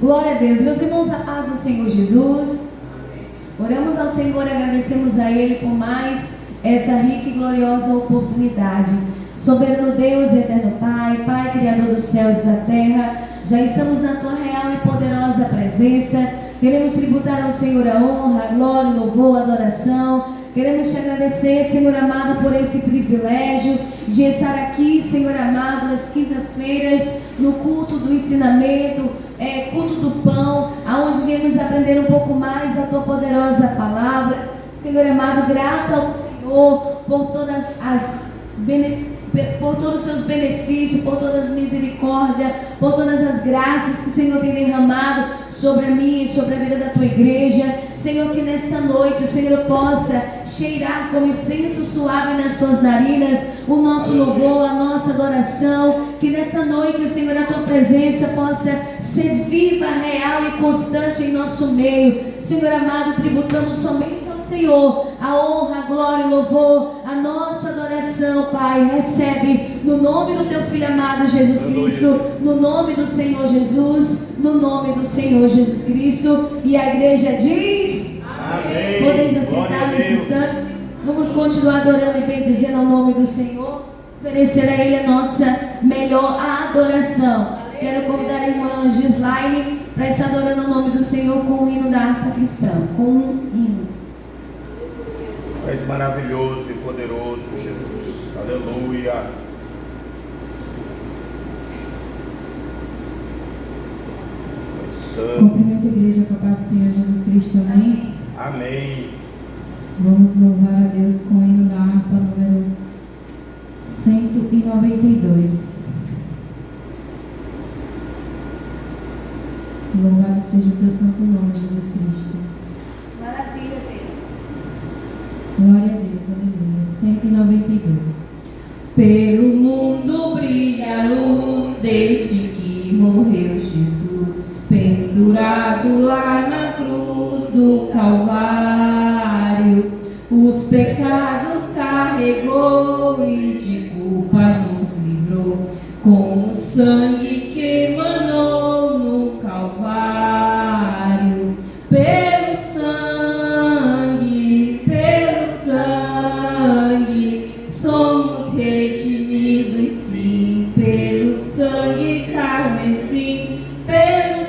Glória a Deus. Meus irmãos, a paz do Senhor Jesus. Oramos ao Senhor e agradecemos a Ele por mais essa rica e gloriosa oportunidade. Soberano Deus, eterno Pai, Pai Criador dos céus e da terra, já estamos na Tua real e poderosa presença. Queremos tributar ao Senhor a honra, a glória, o louvor, a adoração. Queremos te agradecer, Senhor amado, por esse privilégio de estar aqui, Senhor amado, nas quintas-feiras, no culto do ensinamento, culto do pão, aonde viemos aprender um pouco mais da Tua poderosa palavra. Senhor amado, grato ao Senhor por por todos os seus benefícios, por todas as misericórdias, por todas as graças que o Senhor tem derramado sobre a minha e sobre a vida da Tua igreja. Senhor, que nessa noite o Senhor possa cheirar como incenso suave nas Tuas narinas o nosso louvor, a nossa adoração. Que nessa noite, Senhor, a Tua presença possa ser viva, real e constante em nosso meio. Senhor amado, tributamos somente Senhor, a honra, a glória, o louvor, a nossa adoração, Pai, recebe no nome do Teu Filho amado Jesus Cristo, no nome do Senhor Jesus, no nome do Senhor Jesus Cristo. E a igreja diz: amém. Podeis assentar nesse instante. Vamos continuar adorando e bendizendo ao nome do Senhor, oferecer a Ele a nossa melhor adoração. Quero convidar a irmã Gislaine para estar adorando o nome do Senhor com o hino da harpa cristã, com um hino. És maravilhoso e poderoso, Jesus. Aleluia. Cumprimento a igreja com a paz do Senhor Jesus Cristo, amém? Amém. Vamos louvar a Deus com o hino da harpa número 192. Louvado seja o Teu santo nome, Jesus Cristo. Maravilha, Deus. Glória a Deus, aleluia. 192. Pelo mundo brilha a luz, desde que morreu Jesus, pendurado lá na cruz do Calvário. Os pecados carregou e de culpa nos livrou, com o sangue que emanou no Calvário. Pelo sangue somos redimidos, sim, pelo sangue carmesim, pelo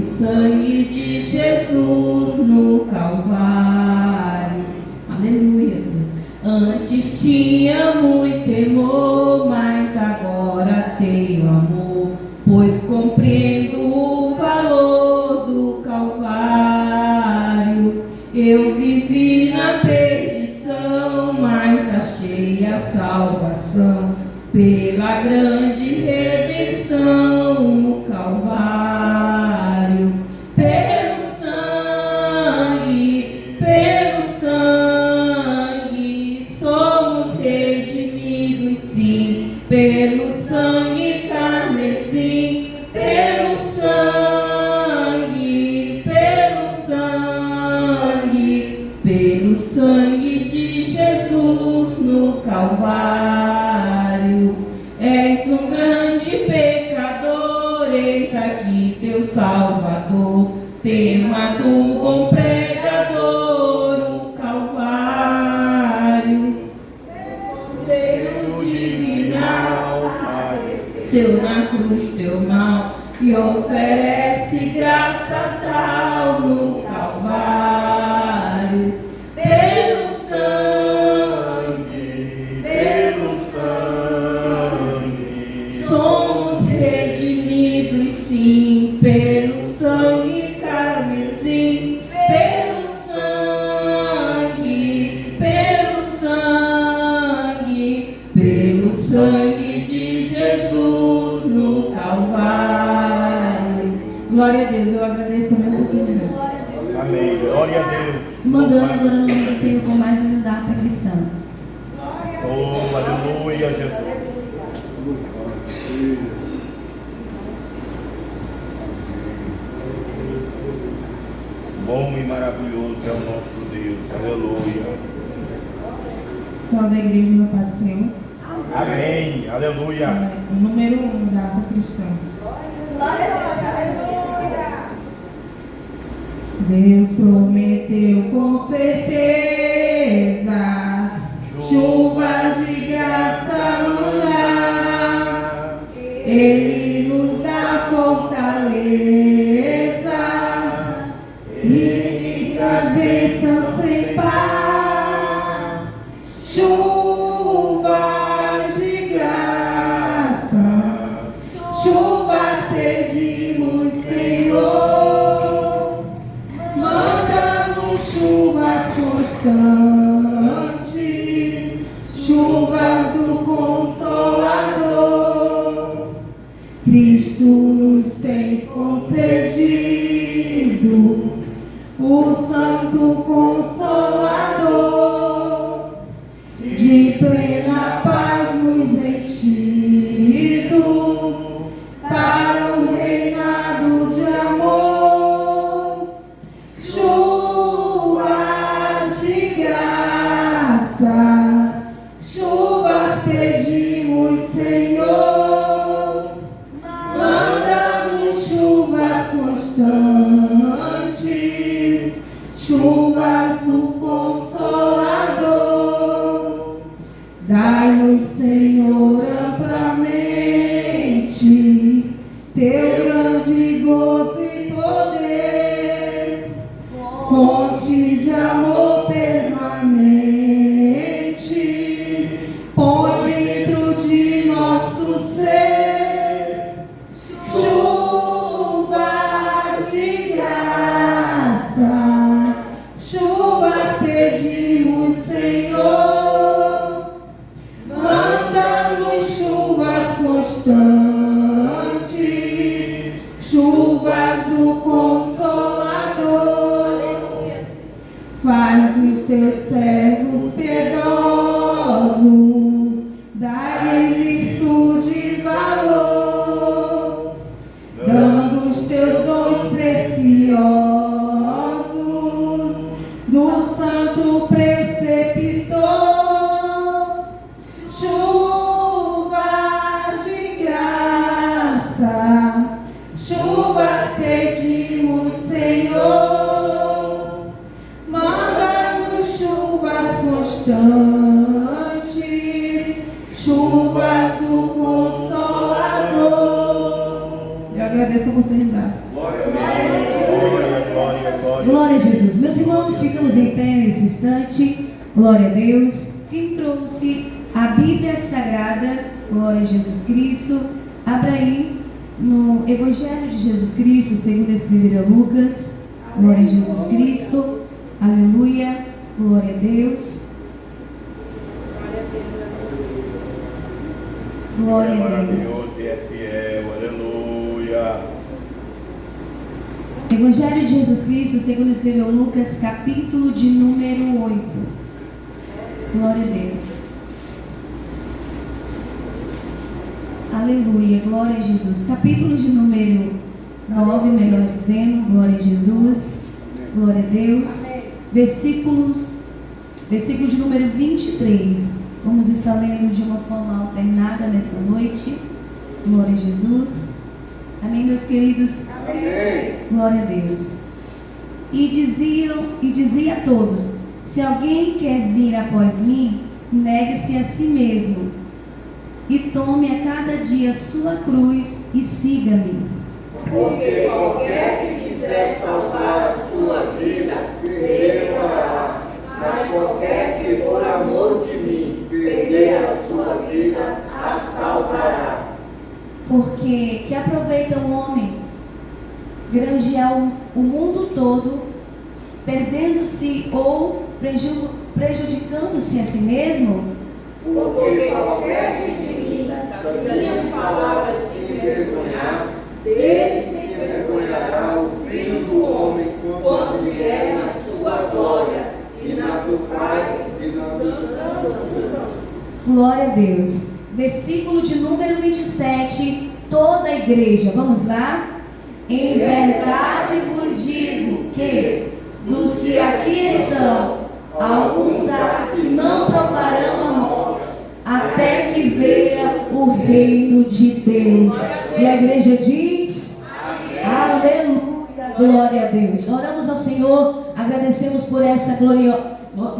sangue de Jesus no Calvário. Aleluia, Deus. Antes tinha muito temor, mas agora tenho amor, pois compreendo o valor do Calvário. Eu vivi na perdição, mas achei a salvação pela grande redenção no Calvário. Pelo sangue somos redimidos, sim, pelo sangue carmesim, pelo sangue de Jesus no Calvário. És um grande pecador, eis aqui teu Salvador, tema do bom pregador, o Calvário. Cordeiro divinal, padeceu na cruz teu mal, e oferece graça tal no Calvário. Pelo sangue somos redimidos, sim, pelo sangue carmesim, pelo sangue de Jesus no Calvário. Glória a Deus, eu agradeço a minha oportunidade. Amém. Glória a Deus. Mandando e adorando o nome do Senhor com mais hino da harpa cristã. Oh, aleluia, Jesus. Bom e maravilhoso é o nosso Deus. Aleluia. Salve a igreja, meu Pai do Senhor. Amém. Aleluia. O número 1 da harpa cristã. Deus prometeu com certeza chuva de graça mandar. Ele nos dá fortaleza e as bênçãos sem par. Chuvas de graça, chuvas pedimos, Senhor. Manda-nos chuvas constantes, chuvas do Consolador. Cristo nos tem concedido o Santo Consolador, de plena paz nos enchido para o reinado de amor. Chuvas de graça, chuvas pedimos, Senhor. Manda-nos chuvas constantes, chuvas do Consolador. Dai-nos, Senhor, amplamente teu grande gozo e poder, fonte de amor permanente, põe dentro de nosso ser chuvas de graça, chuvas pedimos, Senhor. Manda-nos chuvas constantes, chuvas do Consolador. Faz dos teus servos piedosos, dá-lhe virtude e valor, dando os teus dons preciosos do Santo Preceptor. Chuvas de graça, chuvas pedimos, Senhor. Manda-nos chuvas constantes, chuvas do Consolador. Eu agradeço a oportunidade. Glória a Deus. Glória, glória, glória. Glória a Jesus. Meus irmãos, ficamos em pé nesse instante. Glória a Deus. Quem trouxe a Bíblia Sagrada, glória a Jesus Cristo, abra aí no Evangelho de Jesus Cristo, segundo escreveu Lucas. Glória a Jesus Cristo. Aleluia. Glória a Deus. Glória a Deus. Maravilhoso e é fiel. Aleluia. Evangelho de Jesus Cristo, segundo escreveu Lucas, capítulo de número 8. Glória a Deus. Aleluia, glória a Jesus. Capítulo de número 9, melhor dizendo, glória a Jesus. Glória a Deus. Versículos de número 23. Vamos estar lendo de uma forma alternada nessa noite. Glória a Jesus. Amém, meus queridos? Amém. Glória a Deus. E dizia a todos: se alguém quer vir após mim, negue-se a si mesmo e tome a cada dia sua cruz e siga-me. Porque qualquer que quiser salvar a sua vida, perderá. Mas qualquer que por amor de mim perder a sua vida, a salvará. Porque que aproveita um homem granjear o mundo todo, perdendo-se ou prejudicando-se a si mesmo? Porque qualquer que de mim, das minhas palavras se envergonhar, dele se envergonhará o Filho do Homem, quando vier na sua glória, e na do Pai e na do Santo. Glória a Deus. Versículo de número 27, toda a igreja, vamos lá? Em verdade vos digo que, dos que aqui estão, alguns há que não provarão a morte, até que venha o reino de Deus. E a igreja diz: aleluia, glória a Deus. Oramos ao Senhor, agradecemos por essa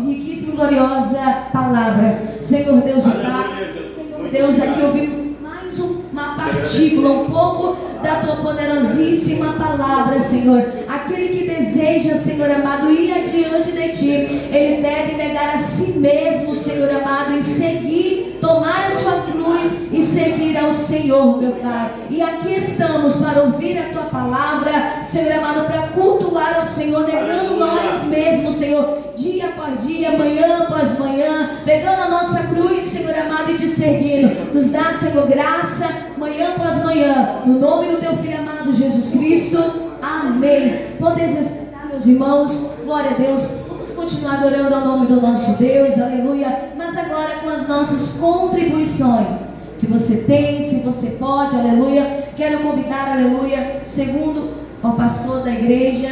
riquíssima e gloriosa palavra. Senhor Deus e Pai, Senhor Deus, aqui ouvimos mais uma partícula, um pouco da tua poderosíssima palavra, Senhor. Aquele que deseja, Senhor amado, ir adiante de ti, ele deve negar a si mesmo, Senhor amado, e seguir, tomar a sua cruz e seguir ao Senhor, meu Pai. E aqui estamos para ouvir a tua palavra, Senhor amado, para cultuar ao Senhor, negando nós mesmos, Senhor, dia após dia, manhã após manhã, pegando a nossa cruz, Senhor amado, e te seguindo. Nos dá, Senhor, graça, manhã após manhã, no nome do teu Filho amado Jesus Cristo, amém. Podeis sentar, meus irmãos, glória a Deus. Vamos continuar adorando ao nome do nosso Deus, aleluia. Mas agora com as nossas contribuições. Se você tem, se você pode, aleluia. Quero convidar, aleluia, segundo o pastor da igreja,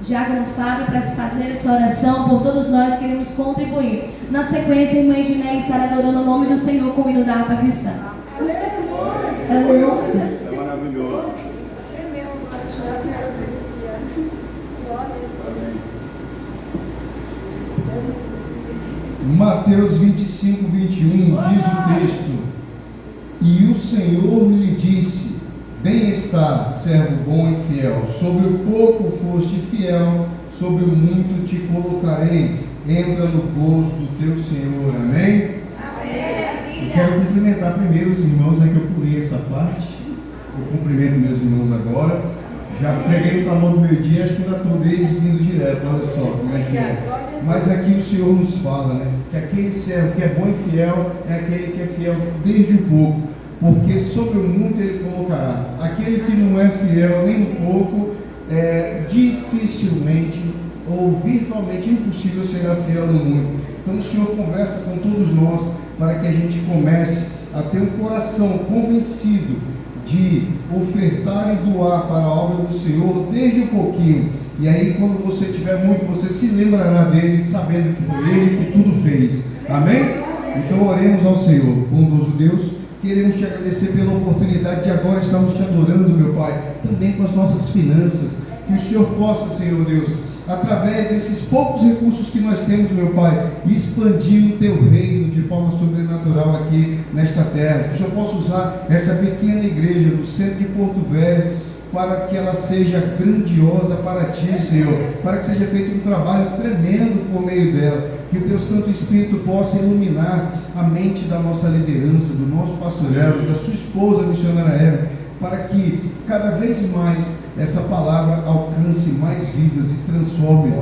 Diácono Fábio, para se fazer essa oração por todos nós que queremos contribuir. Na sequência, a irmã Edneia estará adorando o nome do Senhor com o hino da harpa cristã. Aleluia. É maravilhoso. Mateus 25, 21 diz o texto: e o Senhor lhe disse: bem está, servo bom e fiel, sobre o pouco foste fiel, sobre o muito te colocarei, entra no gozo do teu Senhor. Amém? Eu quero cumprimentar primeiro os irmãos, que eu pulei essa parte. Eu cumprimento meus irmãos agora. Já preguei no tamanho do meu dia, acho que ainda estou desde vindo direto, olha só como é que é. Mas aqui o Senhor nos fala, que aquele servo que é bom e fiel é aquele que é fiel desde o pouco, porque sobre o muito ele colocará. Aquele que não é fiel nem no pouco, dificilmente ou virtualmente impossível será fiel no muito. Então o Senhor conversa com todos nós para que a gente comece a ter um coração convencido de ofertar e doar para a obra do Senhor desde um pouquinho. E aí quando você tiver muito, você se lembrará dele, sabendo que foi ele que tudo fez. Amém? Então oremos ao Senhor. Bondoso Deus, queremos te agradecer pela oportunidade de agora estarmos te adorando, meu Pai, também com as nossas finanças. Que o Senhor possa, Senhor Deus, através desses poucos recursos que nós temos, meu Pai, expandir o teu reino de forma sobrenatural aqui nesta terra. Que o Senhor possa usar essa pequena igreja no centro de Porto Velho para que ela seja grandiosa para ti, Senhor, para que seja feito um trabalho tremendo por meio dela. Que o teu Santo Espírito possa iluminar a mente da nossa liderança, do nosso pastor Elvio, da sua esposa, a missionária Eva, para que cada vez mais essa palavra alcance mais vidas e transforme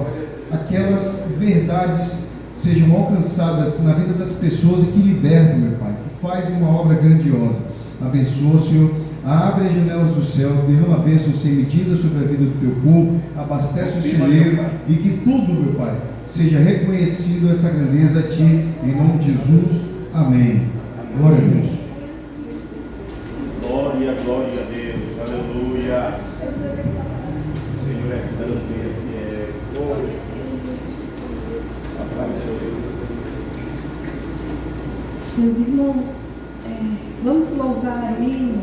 aquelas verdades, sejam alcançadas na vida das pessoas e que libertam, meu Pai, que fazem uma obra grandiosa. Abençoa, Senhor, abre as janelas do céu, derrama a bênção sem medida sobre a vida do teu povo, abastece o celeiro e que tudo, meu Pai, seja reconhecido essa grandeza a ti, em nome de Jesus. Amém. Glória a Deus. Glória, glória a Deus, aleluia. O Senhor é santo e é fiel. Meus irmãos, vamos louvar o hino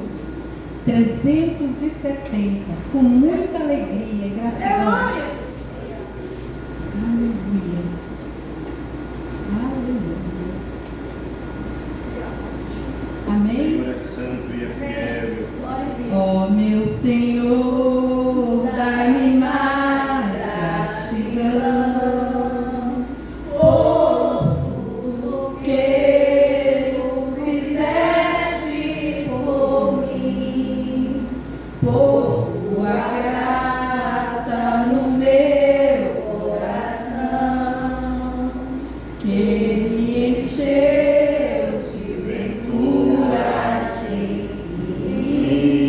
370 com muita alegria e gratidão. Aleluia. Aleluia. Amém? O Senhor é santo e é fiel. Ó meu Senhor, dai-me mais gratidão por tudo que tu fizeste por mim, por tua graça no meu coração, que me encheu de venturas sem fim.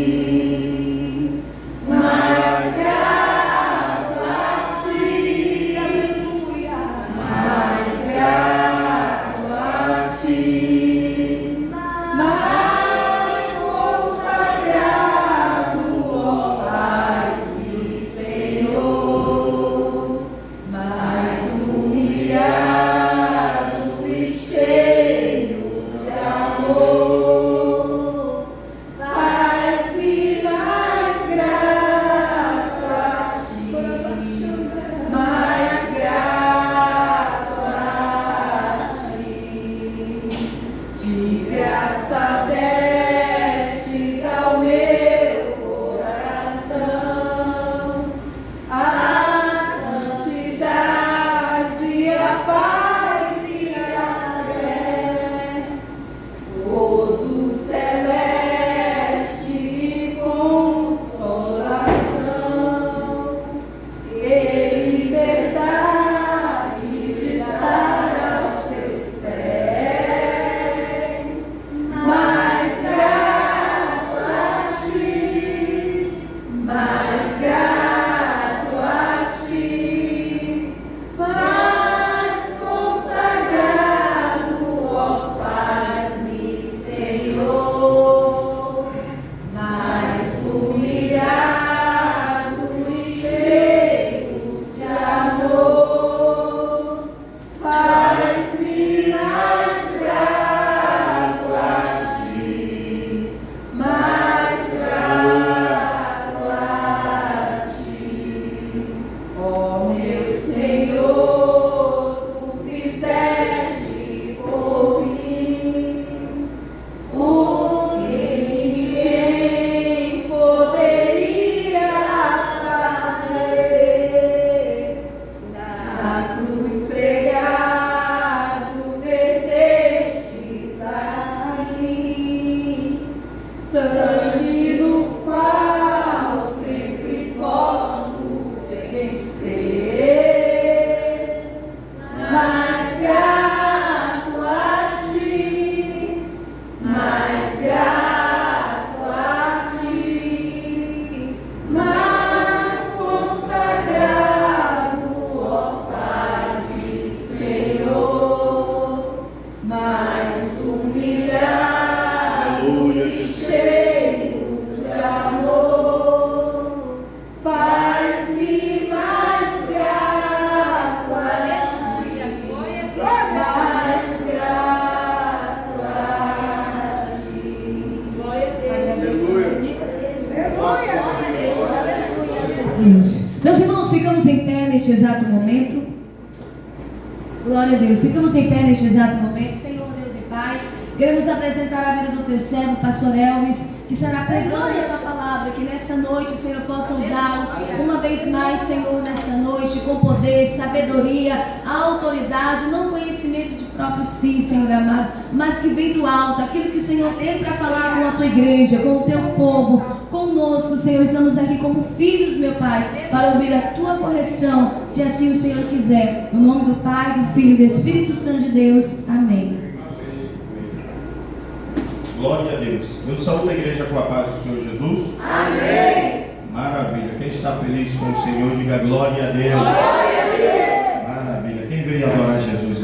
graça destes ao meu coração, a santidade, a paz e a fé, gozo celeste e consolação, e liberdade de estar aos seus pés. Mais grato a ti, mais grato a ti, mais consagrado, ó, faz-me, Senhor, mais humilhado e cheio de amor, faz-me mais grato a ti, mais grato a ti. Ó meu Senhor, tu fizeste por mim o que ninguém poderia fazer. Na cruz pregado, vertestes assim sangue no qual sempre posso vencer. Mais grato a ti, mais grato a ti, mais consagrado, ó, faz-me, Senhor, mais humilhado Aleluia, e Jesus. cheio de amor, faz-me mais grato a ti, mais grato a ti. Glória a Deus. Aleluia. Jesus. Meus irmãos, ficamos em pé neste exato momento. Glória a Deus. Ficamos em pé neste exato momento. Senhor Deus e Pai, queremos apresentar a vida do teu servo, pastor Elvis, que estará pregando a tua palavra, que nessa noite o Senhor possa usá-lo uma vez mais, Senhor, nessa noite, com poder, sabedoria, autoridade, não conhecimento de próprio si, Senhor amado, mas que vem do alto, aquilo que o Senhor tem para falar com a tua igreja, com o teu povo, conosco, Senhor. Estamos aqui como filhos, meu Pai, para ouvir a tua correção, se assim o Senhor quiser. No nome do Pai, do Filho e do Espírito Santo de Deus. Amém. Glória a Deus. Eu saúdo a igreja com a paz do Senhor Jesus. Amém. Maravilha. Quem está feliz com o Senhor, diga glória a Deus. Glória a Deus. Maravilha. Quem veio adorar Jesus?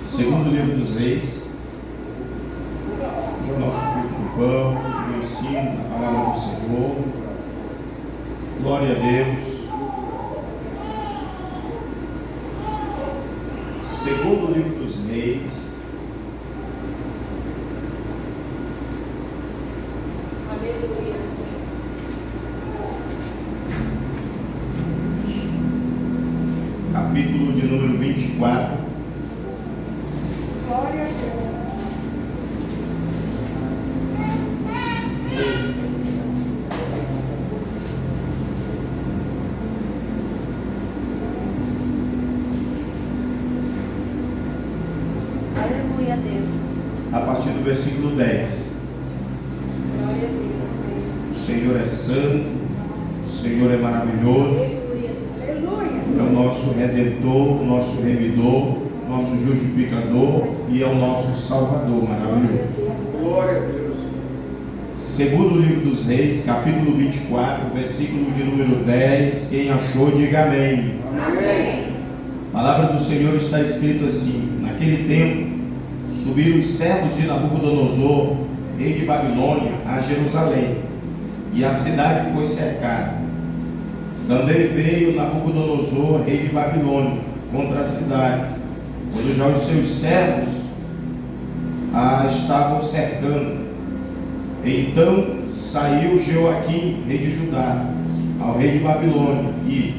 Segundo livro dos Reis. O nosso culto do pão, o ensino, a palavra do Senhor. Glória a Deus. Segundo livro dos Reis. Capítulo de número 24. Glória a Deus. Aleluia a Deus. A partir do versículo 10. Glória a Deus. O Senhor é santo, o Senhor é maravilhoso, Aleluia. é o nosso Redentor, o nosso Remidor, nosso Justificador e é o nosso Salvador, maravilhoso. Glória a Deus. Segundo livro dos Reis, capítulo 24, versículo de número 10, quem achou, diga amém. Amém. A palavra do Senhor está escrito assim: naquele tempo, subiram os servos de Nabucodonosor, rei de Babilônia, a Jerusalém, e a cidade foi cercada. Também veio Nabucodonosor, rei de Babilônia, contra a cidade, quando já os seus servos a estavam cercando. Então saiu Jeoaquim, rei de Judá, ao rei de Babilônia, e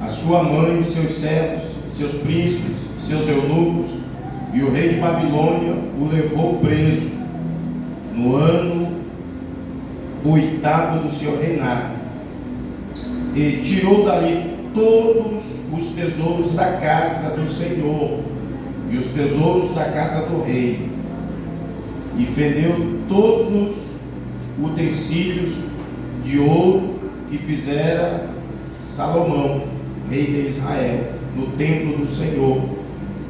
a sua mãe, seus servos, seus príncipes, seus eunucos, E o rei de Babilônia o levou preso no ano 8º do seu reinado, e tirou dali todos os tesouros da casa do Senhor e os tesouros da casa do rei, e vendeu todos os utensílios de ouro que fizera Salomão, rei de Israel, no templo do Senhor,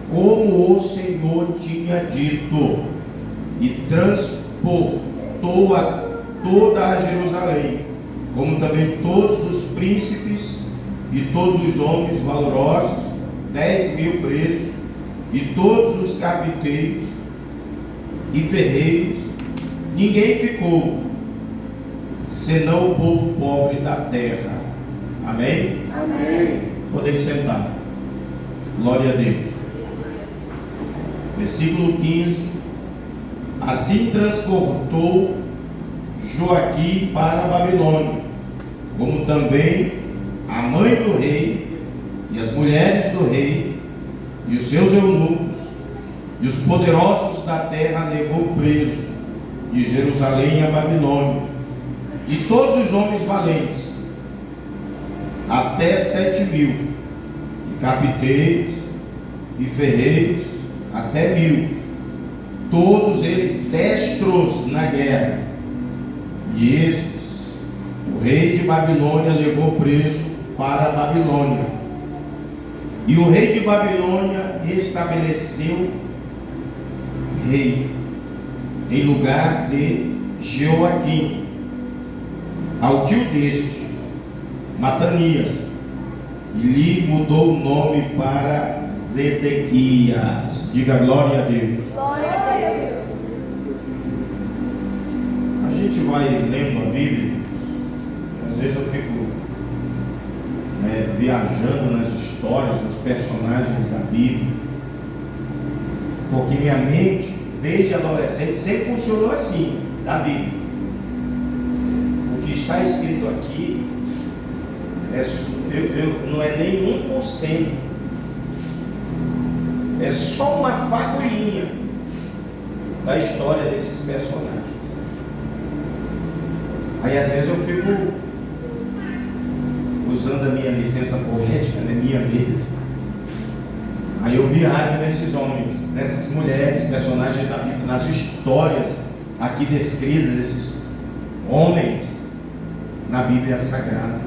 como o Senhor tinha dito, e transportou a toda a Jerusalém, como também todos os príncipes e todos os homens valorosos, 10.000 presos, e todos os carpinteiros e ferreiros. Ninguém ficou, senão o povo pobre da terra. Amém? Amém. Podem sentar. Glória a Deus. Versículo 15. Assim transportou Joaquim para a Babilônia, como também a mãe do rei, e as mulheres do rei, e os seus eunucos, e os poderosos da terra levou preso de Jerusalém a Babilônia, e todos os homens valentes, até 7.000, e carpinteiros e ferreiros até 1.000, todos eles destros na guerra. E estes o rei de Babilônia levou preso para a Babilônia. E o rei de Babilônia estabeleceu rei em lugar de Joaquim, ao tio deste, Matanias, e lhe mudou o nome para Zedequias. Diga glória a Deus. Glória a Deus. A gente vai lendo a Bíblia, às vezes eu fico viajando nas histórias, nos personagens da Bíblia, porque minha mente, desde adolescente, sempre funcionou assim, da Bíblia. O que está escrito aqui não é nem 1%, é só uma fagulhinha da história desses personagens. Aí às vezes eu fico usando a minha licença poética, né, minha mesmo. Aí eu viajo nesses homens, nessas mulheres, personagens da Bíblia, nas histórias aqui descritas, desses homens na Bíblia Sagrada.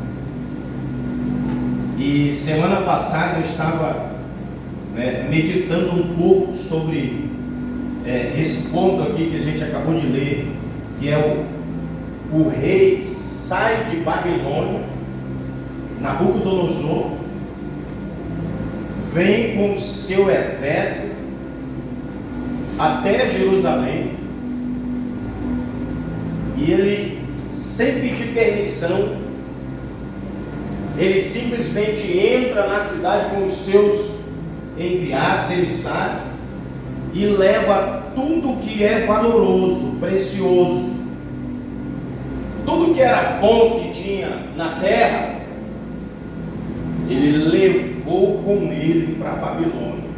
E semana passada eu estava meditando um pouco sobre esse ponto aqui que a gente acabou de ler, que é o rei sai de Babilônia, Nabucodonosor, vem com o seu exército até Jerusalém, e ele, sem pedir permissão, ele simplesmente entra na cidade com os seus enviados, emissários, e leva tudo que é valoroso, precioso, tudo que era bom que tinha na terra, ele levou com ele para a Babilônia.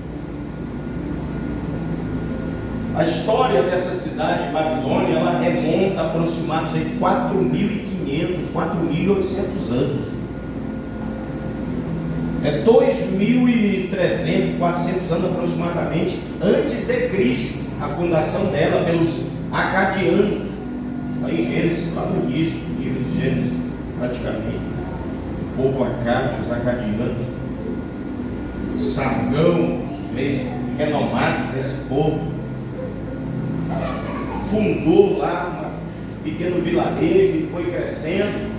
A história dessa cidade, Babilônia, ela remonta aproximadamente 4.500, 4.800 anos. É 2.300, 400 anos aproximadamente antes de Cristo, a fundação dela pelos acadianos. Isso aí em Gênesis, lá no início do livro de Gênesis, praticamente. O povo acádio, os acadianos, Sargão, os reis renomados desse povo, fundou lá um pequeno vilarejo e foi crescendo,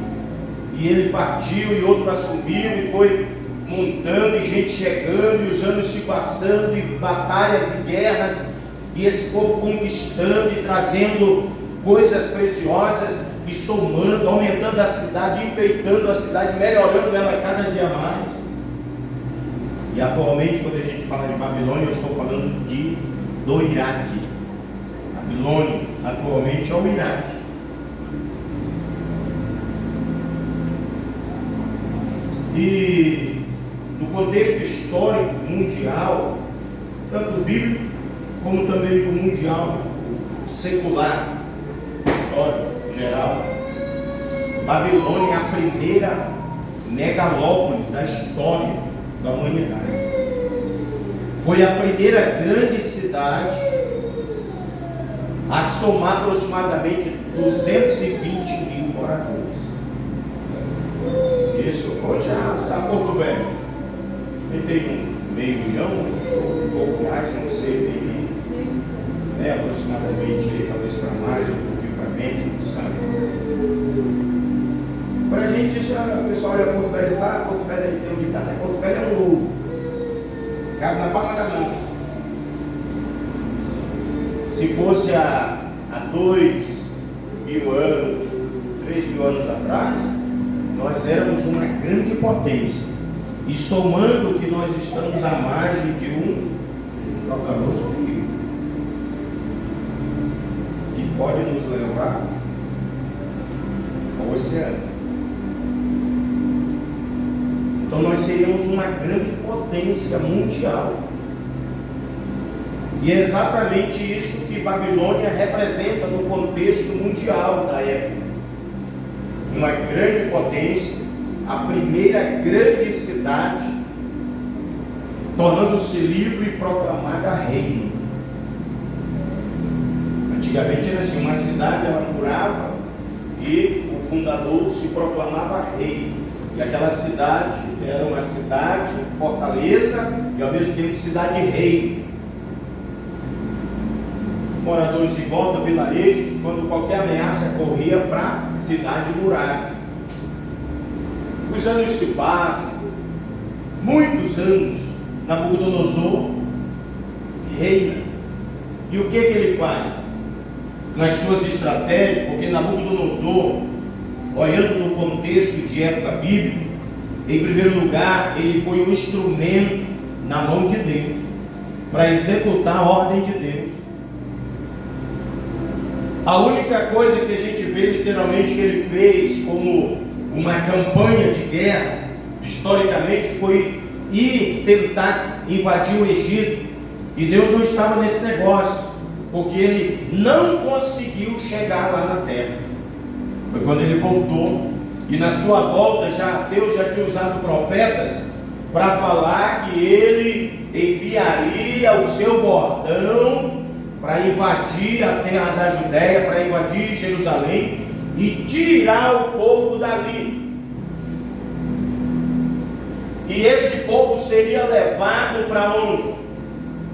e ele partiu e outro assumiu e foi montando, e gente chegando, e os anos se passando, e batalhas e guerras, e esse povo conquistando e trazendo coisas preciosas, e somando, aumentando a cidade, enfeitando a cidade, melhorando ela cada dia mais. E atualmente, quando a gente fala de Babilônia, eu estou falando do Iraque. Babilônia atualmente é o Iraque. E no contexto histórico mundial, tanto bíblico como também do mundial secular, história geral. Babilônia é a primeira megalópolis da história da humanidade. Foi a primeira grande cidade a somar aproximadamente 220 mil moradores. Isso hoje a Porto Velho tem meio milhão, um pouco mais, não sei, aproximadamente, talvez para mais, um pouquinho para menos, sabe? Para a gente, isso, o pessoal olha Porto Velho lá, Porto Velho tem um ditado, Porto Velho é um ovo, cabe na palma da mão. Se fosse há 2.000 anos, 3.000 anos atrás, nós éramos uma grande potência. E somando que nós estamos à margem de um caudaloso rio, que pode nos levar ao oceano. Então nós seríamos uma grande potência mundial. E é exatamente isso que Babilônia representa no contexto mundial da época. Uma grande potência, a primeira grande cidade, tornando-se livre e proclamada reino. Antigamente era assim, uma cidade ela morava e o fundador se proclamava rei. E aquela cidade era uma cidade, fortaleza e ao mesmo tempo cidade-rei. Os moradores em volta, vilarejos, quando qualquer ameaça corria para a cidade murada. Os anos se passam, muitos anos, Nabucodonosor reina. E o que ele faz? Nas suas estratégias, porque Nabucodonosor, olhando no contexto de época bíblica, em primeiro lugar, ele foi um instrumento na mão de Deus, para executar a ordem de Deus. A única coisa que a gente vê literalmente que ele fez como uma campanha de guerra, historicamente, foi ir tentar invadir o Egito. E Deus não estava nesse negócio, porque ele não conseguiu chegar lá na terra. Foi quando ele voltou, e na sua volta Deus já tinha usado profetas para falar que ele enviaria o seu bordão para invadir a terra da Judéia, para invadir Jerusalém e tirar o povo dali. E esse povo seria levado para onde?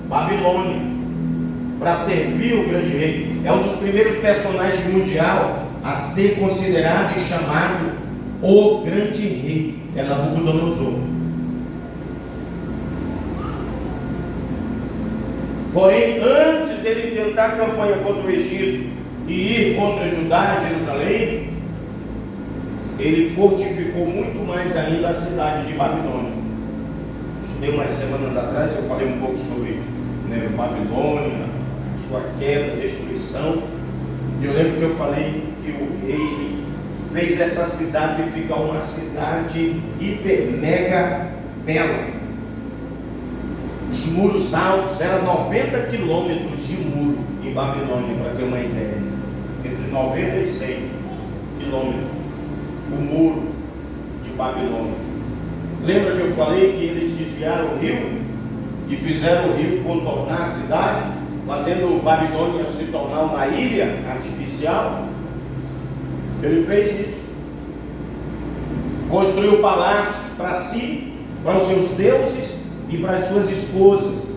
Babilônia, para servir o grande rei. É um dos primeiros personagens mundial a ser considerado e chamado o grande rei. É Nabucodonosor. Porém, antes dele tentar a campanha contra o Egito e ir contra Judá, Jerusalém, ele fortificou muito mais ainda a cidade de Babilônia. Estudei umas semanas atrás, eu falei um pouco sobre Babilônia, sua queda, destruição. E eu lembro que eu falei que o rei fez essa cidade ficar uma cidade hiper mega bela. Os muros altos eram 90 quilômetros de muro em Babilônia, para ter uma ideia. Entre 90 e 100 quilômetros o muro de Babilônia. Lembra que eu falei que eles desviaram o rio e fizeram o rio contornar a cidade, fazendo Babilônia se tornar uma ilha artificial? Ele fez isso. Construiu palácios para si, para os seus deuses e para as suas esposas.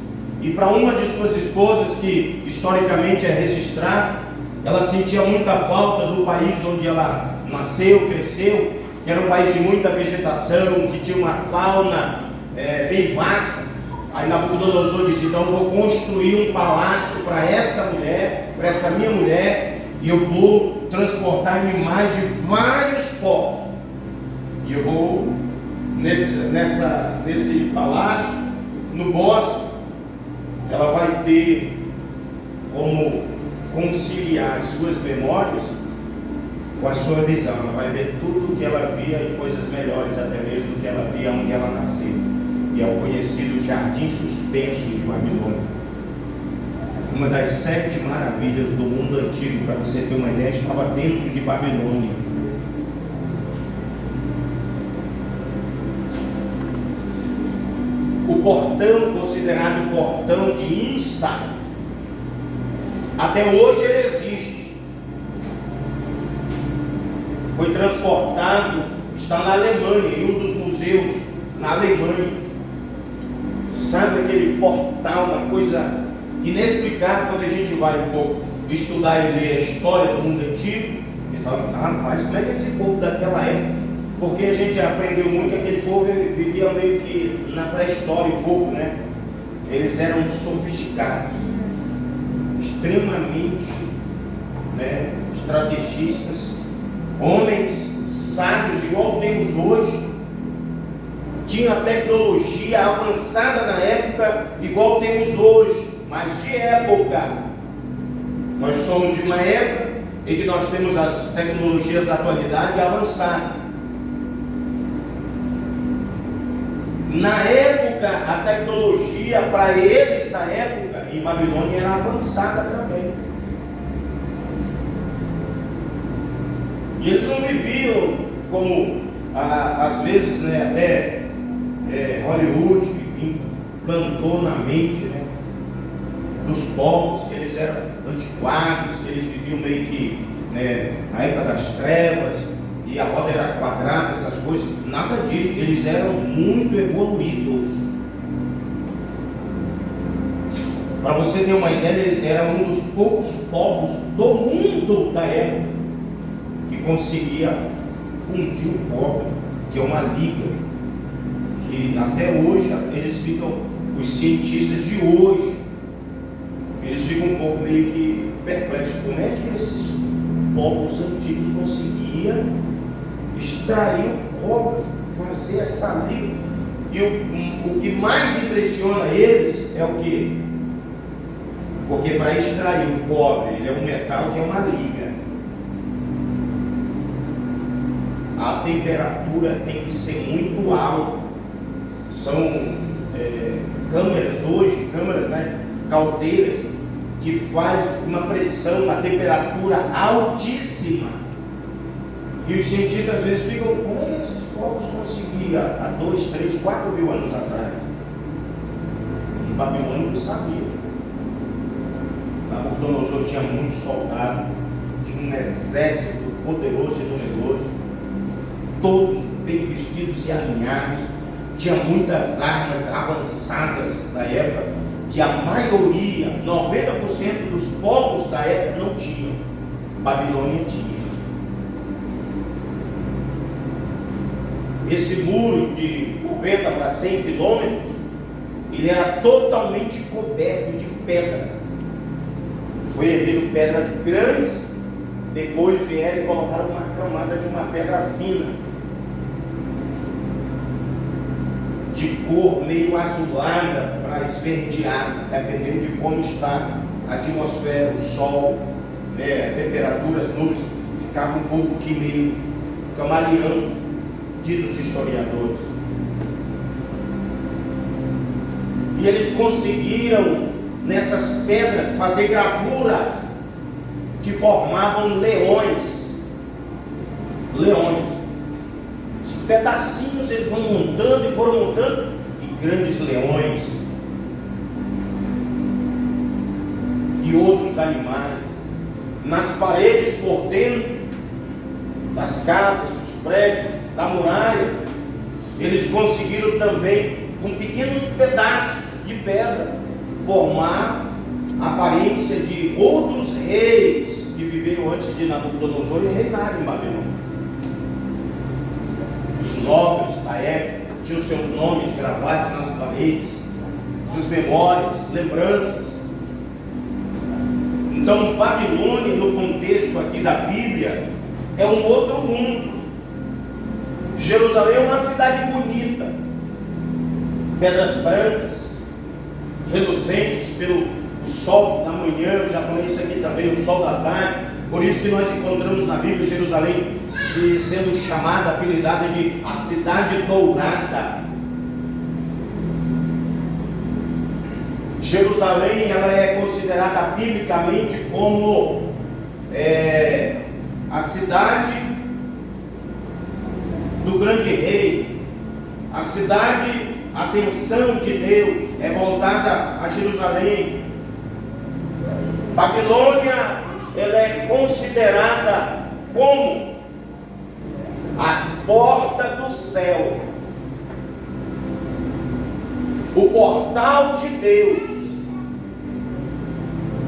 E para uma de suas esposas, que historicamente é registrada, ela sentia muita falta do país onde ela nasceu, cresceu, que era um país de muita vegetação, que tinha uma fauna bem vasta. Aí Nabucodonosor disse: então eu vou construir um palácio para essa mulher, para essa minha mulher, e eu vou transportar animais de vários povos. E eu vou nesse palácio, no bosque, ela vai ter como conciliar as suas memórias com a sua visão. Ela vai ver tudo o que ela via e coisas melhores até mesmo do que ela via onde ela nasceu. E é o conhecido Jardim Suspenso de Babilônia. Uma das 7 maravilhas do mundo antigo, para você ter uma ideia, estava dentro de Babilônia. O portão, considerado o portão de Instar, até hoje ele existe. Foi transportado, está na Alemanha, em um dos museus na Alemanha. Sabe aquele portal, uma coisa inexplicável. Quando a gente vai um pouco estudar e ler a história do mundo antigo, e fala, rapaz, como é que esse povo daquela época? Porque a gente aprendeu muito que aquele povo vivia meio que na pré-história um pouco, né? Eles eram sofisticados, extremamente, né, estrategistas, homens sábios, igual temos hoje. Tinha a tecnologia avançada na época, igual temos hoje, mas de época. Nós somos de uma época em que nós temos as tecnologias da atualidade avançadas. Na época, a tecnologia para eles, na época, em Babilônia, era avançada também. E eles não viviam como, às vezes, né, até Hollywood implantou na mente, né, dos povos, que eles eram antiquados, que eles viviam meio que, né, na época das trevas, e a roda era quadrada, essas coisas. Nada disso, eles eram muito evoluídos. Para você ter uma ideia, ele era um dos poucos povos do mundo da época que conseguia fundir o cobre, que é uma liga, que até hoje eles ficam, os cientistas de hoje, eles ficam um pouco meio que perplexos. Como é que esses povos antigos conseguiam extrair o cobre, fazer essa liga? E o que mais impressiona eles é o quê? Porque para extrair o cobre, ele é um metal que é uma liga. A temperatura tem que ser muito alta. São câmeras hoje, né, caldeiras, que faz uma pressão, uma temperatura altíssima. E os cientistas às vezes ficam, como é que esses povos conseguiam há 2, 3, 4 mil anos atrás? Os babilônicos sabiam. Nabucodonosor tinha muitos soldados, tinha um exército poderoso e numeroso, todos bem vestidos e alinhados, tinha muitas armas avançadas da época, que a maioria, 90% dos povos da época não tinham. Babilônia tinha. Esse muro de 90 para 100 quilômetros, ele era totalmente coberto de pedras. Foi erguido pedras grandes, depois vieram e colocaram uma camada de uma pedra fina, de cor meio azulada para esverdeada, dependendo de como está a atmosfera, o sol, temperaturas, nuvens, ficava um pouco que meio camaleando, diz os historiadores. E eles conseguiram nessas pedras fazer gravuras que formavam leões. Os pedacinhos eles vão montando e foram montando, e grandes leões e outros animais. Nas paredes por dentro das casas, dos prédios, da muralha, eles conseguiram também, com pequenos pedaços de pedra, formar a aparência de outros reis que viveram antes de Nabucodonosor e reinaram em Babilônia. Os nobres da época tinham seus nomes gravados nas paredes, suas memórias, lembranças. Então, Babilônia, no contexto aqui da Bíblia, é um outro mundo. Jerusalém é uma cidade bonita, pedras brancas, reluzentes pelo sol da manhã. Eu já falei isso aqui também, o sol da tarde. Por isso que nós encontramos na Bíblia Jerusalém sendo chamada, apelidada de a cidade dourada. Jerusalém, ela é considerada biblicamente como a cidade do grande rei, a cidade, a atenção de Deus é voltada a Jerusalém. Babilônia, ela é considerada como a porta do céu, o portal de Deus.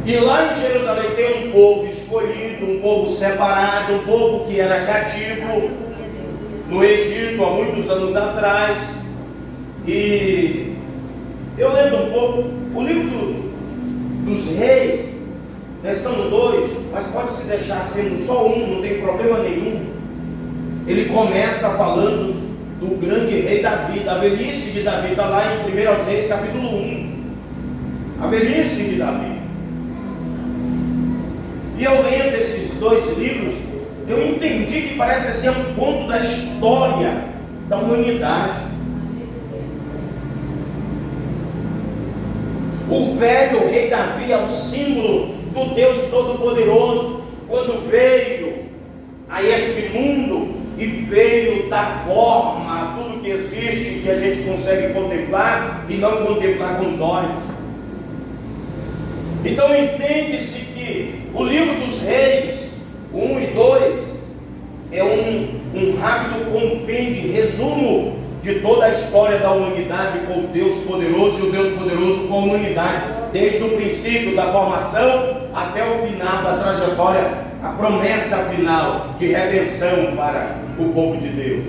E lá em Jerusalém tem um povo escolhido, um povo separado, um povo que era cativo no Egito há muitos anos atrás. E eu lendo um pouco, o livro dos reis, né, são 2, mas pode se deixar sendo só um, não tem problema nenhum. Ele começa falando do grande rei Davi, da velhice de Davi, está lá em 1 Reis capítulo 1, a velhice de Davi. E eu lendo esses 2 livros, eu entendi que parece ser um ponto da história da humanidade. O velho rei Davi é o símbolo do Deus Todo-Poderoso, quando veio a este mundo e veio dar forma a tudo que existe, que a gente consegue contemplar e não contemplar com os olhos. Então entende-se que o livro dos reis, 1 e 2, é um rápido compêndio, resumo de toda a história da humanidade com o Deus poderoso e o Deus poderoso com a humanidade, desde o princípio da formação até o final da trajetória, a promessa final de redenção para o povo de Deus,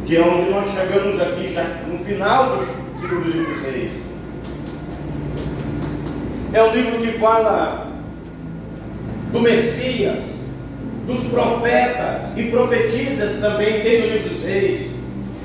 que é onde nós chegamos aqui já no final do segundo livro dos reis. É um livro que fala do Messias, dos profetas e profetisas também tem no livro dos reis.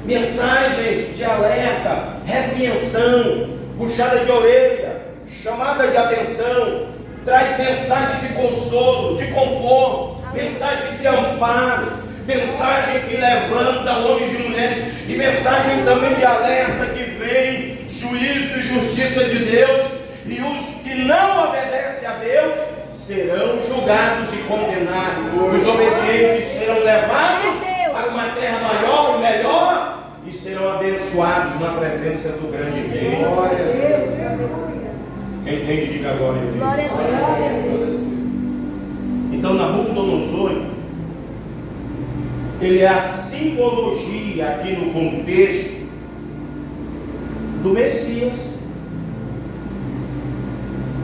Mensagens de alerta, repreensão, puxada de orelha, chamada de atenção, traz mensagem de consolo, de conforto, mensagem de amparo, mensagem que levanta homens e mulheres, e mensagem também de alerta que vem juízo e justiça de Deus, e os que não obedecem a Deus serão julgados e condenados. Os obedientes serão levados para uma terra maior e melhor e serão abençoados na presença do grande rei. Glória a Deus. Quem entende, diga glória a Deus. Glória a Deus. Então Nabucodonosor, ele é a simbologia aqui no contexto do Messias,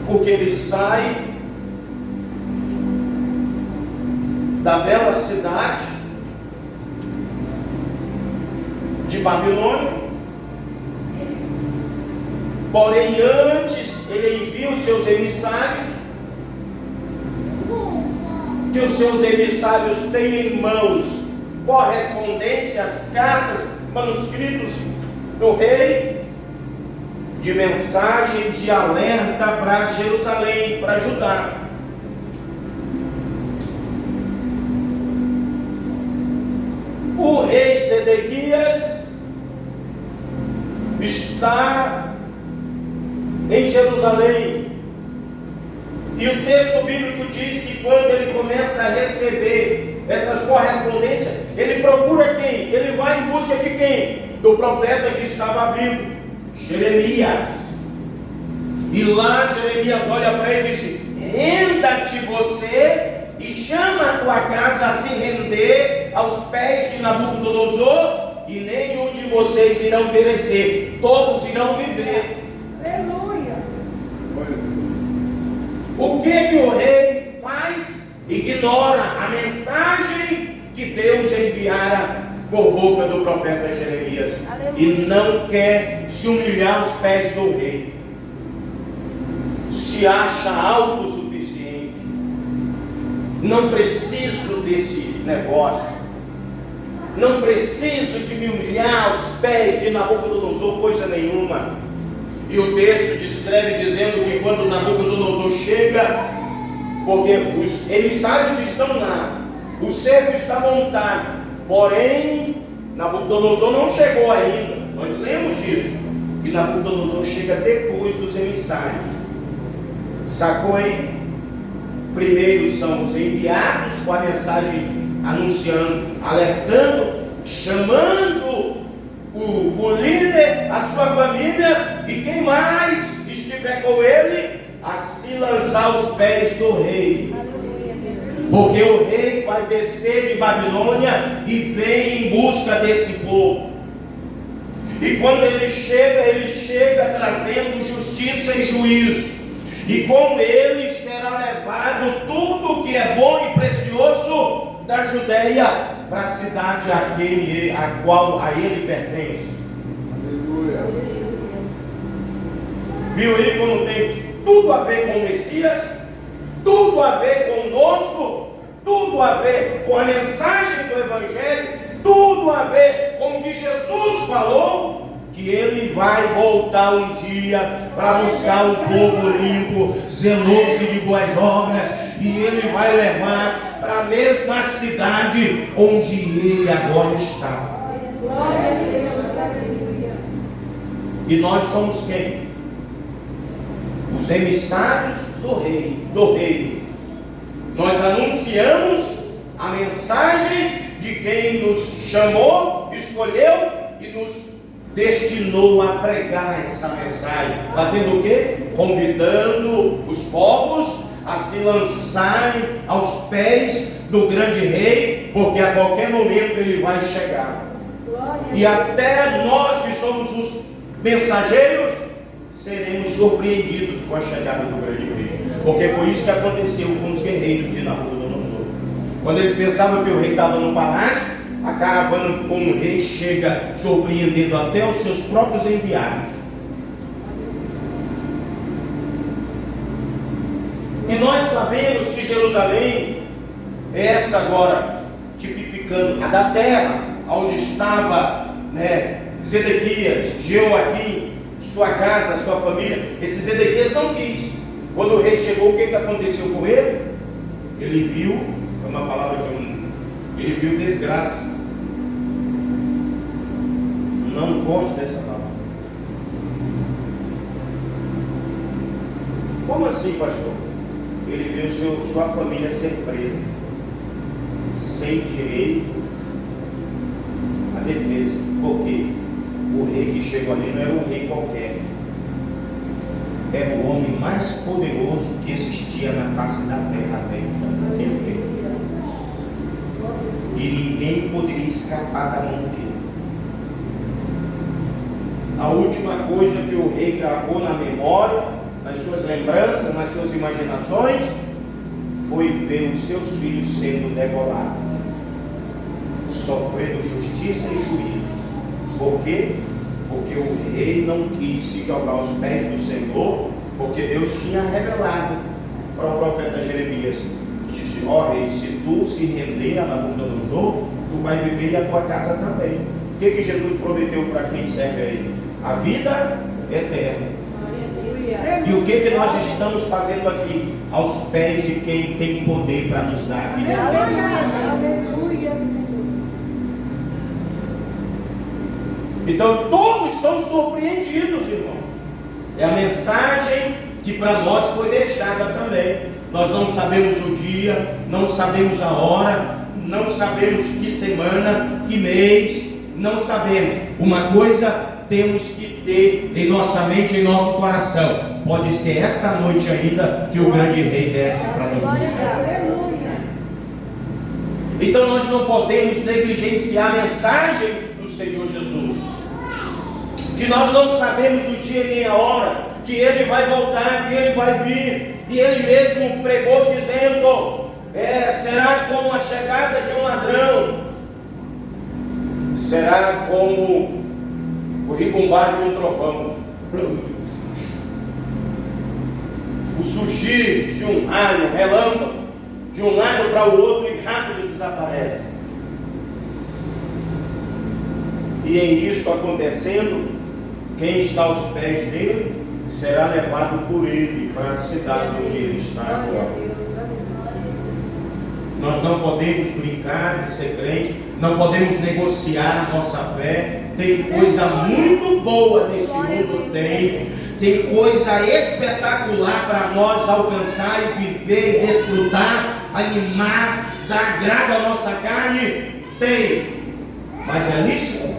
porque ele sai da bela cidade de Babilônia, porém antes ele envia os seus emissários, que os seus emissários têm em mãos correspondências, cartas, manuscritos do rei, de mensagem de alerta para Jerusalém, para Judá. O rei Sedequias está em Jerusalém, e o texto bíblico diz que quando ele começa a receber essas correspondências, ele procura quem? Ele vai em busca de quem? Do profeta que estava vivo, Jeremias. E lá Jeremias olha para ele e diz: renda-te você e chama a tua casa a se render aos pés de Nabucodonosor, e nenhum de vocês irão perecer, todos irão viver. Aleluia. O que o rei faz? Ignora a mensagem que Deus enviara por boca do profeta Jeremias. Aleluia. E não quer se humilhar aos pés do rei. Se acha autossuficiente. Não preciso desse negócio. Não preciso de me humilhar aos pés de Nabucodonosor, coisa nenhuma. E o texto descreve dizendo que quando Nabucodonosor chega, porque os emissários estão lá, o cerco está montado, porém Nabucodonosor não chegou ainda. Nós lemos isso, que E Nabucodonosor chega depois dos emissários. Sacou aí? Primeiro são os enviados com a mensagem anunciando, alertando, chamando o líder, a sua família e quem mais estiver com ele a se lançar aos pés do rei. Porque o rei vai descer de Babilônia e vem em busca desse povo. E quando ele chega trazendo justiça e juízo. E com ele será levado tudo que é bom e precioso da Judeia para a cidade a qual a ele pertence. Aleluia. Viu aí como tem tudo a ver com o Messias, tudo a ver conosco, tudo a ver com a mensagem do Evangelho, tudo a ver com o que Jesus falou, que ele vai voltar um dia para buscar um povo limpo, zeloso de boas obras, e ele vai levar para a mesma cidade onde ele agora está. Glória a Deus, aleluia. E nós somos quem? Os emissários do rei. Nós anunciamos a mensagem de quem nos chamou, escolheu e nos destinou a pregar essa mensagem. Fazendo o quê? Convidando os povos a se lançarem aos pés do grande rei, porque a qualquer momento ele vai chegar. E até nós que somos os mensageiros seremos surpreendidos com a chegada do grande rei, porque foi isso que aconteceu com os guerreiros de Nabucodonosor. Quando eles pensavam que o rei estava no palácio, a caravana com o rei chega surpreendendo até os seus próprios enviados. E nós sabemos que Jerusalém é essa agora, tipificando a da terra, onde estava Zedequias, Jeoaquim, sua casa, sua família. Esse Zedequias não quis. Quando o rei chegou, o que aconteceu com ele? Ele viu, é uma palavra que ele viu desgraça. Não gosto dessa palavra. Como assim, pastor? Ele viu sua família ser presa, sem direito à defesa. Por quê? O rei que chegou ali não era um rei qualquer. Era o homem mais poderoso que existia na face da terra até então. Aquele rei. E ninguém poderia escapar da mão dele. A última coisa que o rei gravou na memória, nas suas lembranças, nas suas imaginações, foi ver os seus filhos sendo degolados, sofrendo justiça e juízo. Por quê? Porque o rei não quis se jogar aos pés do Senhor, porque Deus tinha revelado para o profeta Jeremias. Disse: ó rei, se tu se render a Nabucodonosor, tu vai viver e a tua casa também. O que Jesus prometeu para quem serve a ele? A vida eterna. E o que nós estamos fazendo aqui? Aos pés de quem tem poder para nos dar a vida eterna. Então todos são surpreendidos, irmãos. É a mensagem que para nós foi deixada também. Nós não sabemos o dia, não sabemos a hora, não sabemos que semana, que mês, não sabemos. Uma coisa temos que ter em nossa mente, em nosso coração: pode ser essa noite ainda que o grande rei desce para nos buscar. Então nós não podemos negligenciar a mensagem do Senhor Jesus, que nós não sabemos o dia nem a hora, que Ele vai voltar, que Ele vai vir. E Ele mesmo pregou dizendo: será como a chegada de um ladrão, será como o ribombar de um trovão, o surgir de um raio, relâmpago, de um lado para o outro e rápido desaparece. E em isso acontecendo, quem está aos pés dele será levado por ele para a cidade onde ele está agora. Nós não podemos brincar de ser crente, não podemos negociar nossa fé, Tem coisa muito boa nesse mundo, tem coisa espetacular para nós alcançar e viver, e desfrutar, animar, dar agrado à nossa carne, tem. Mas é isso?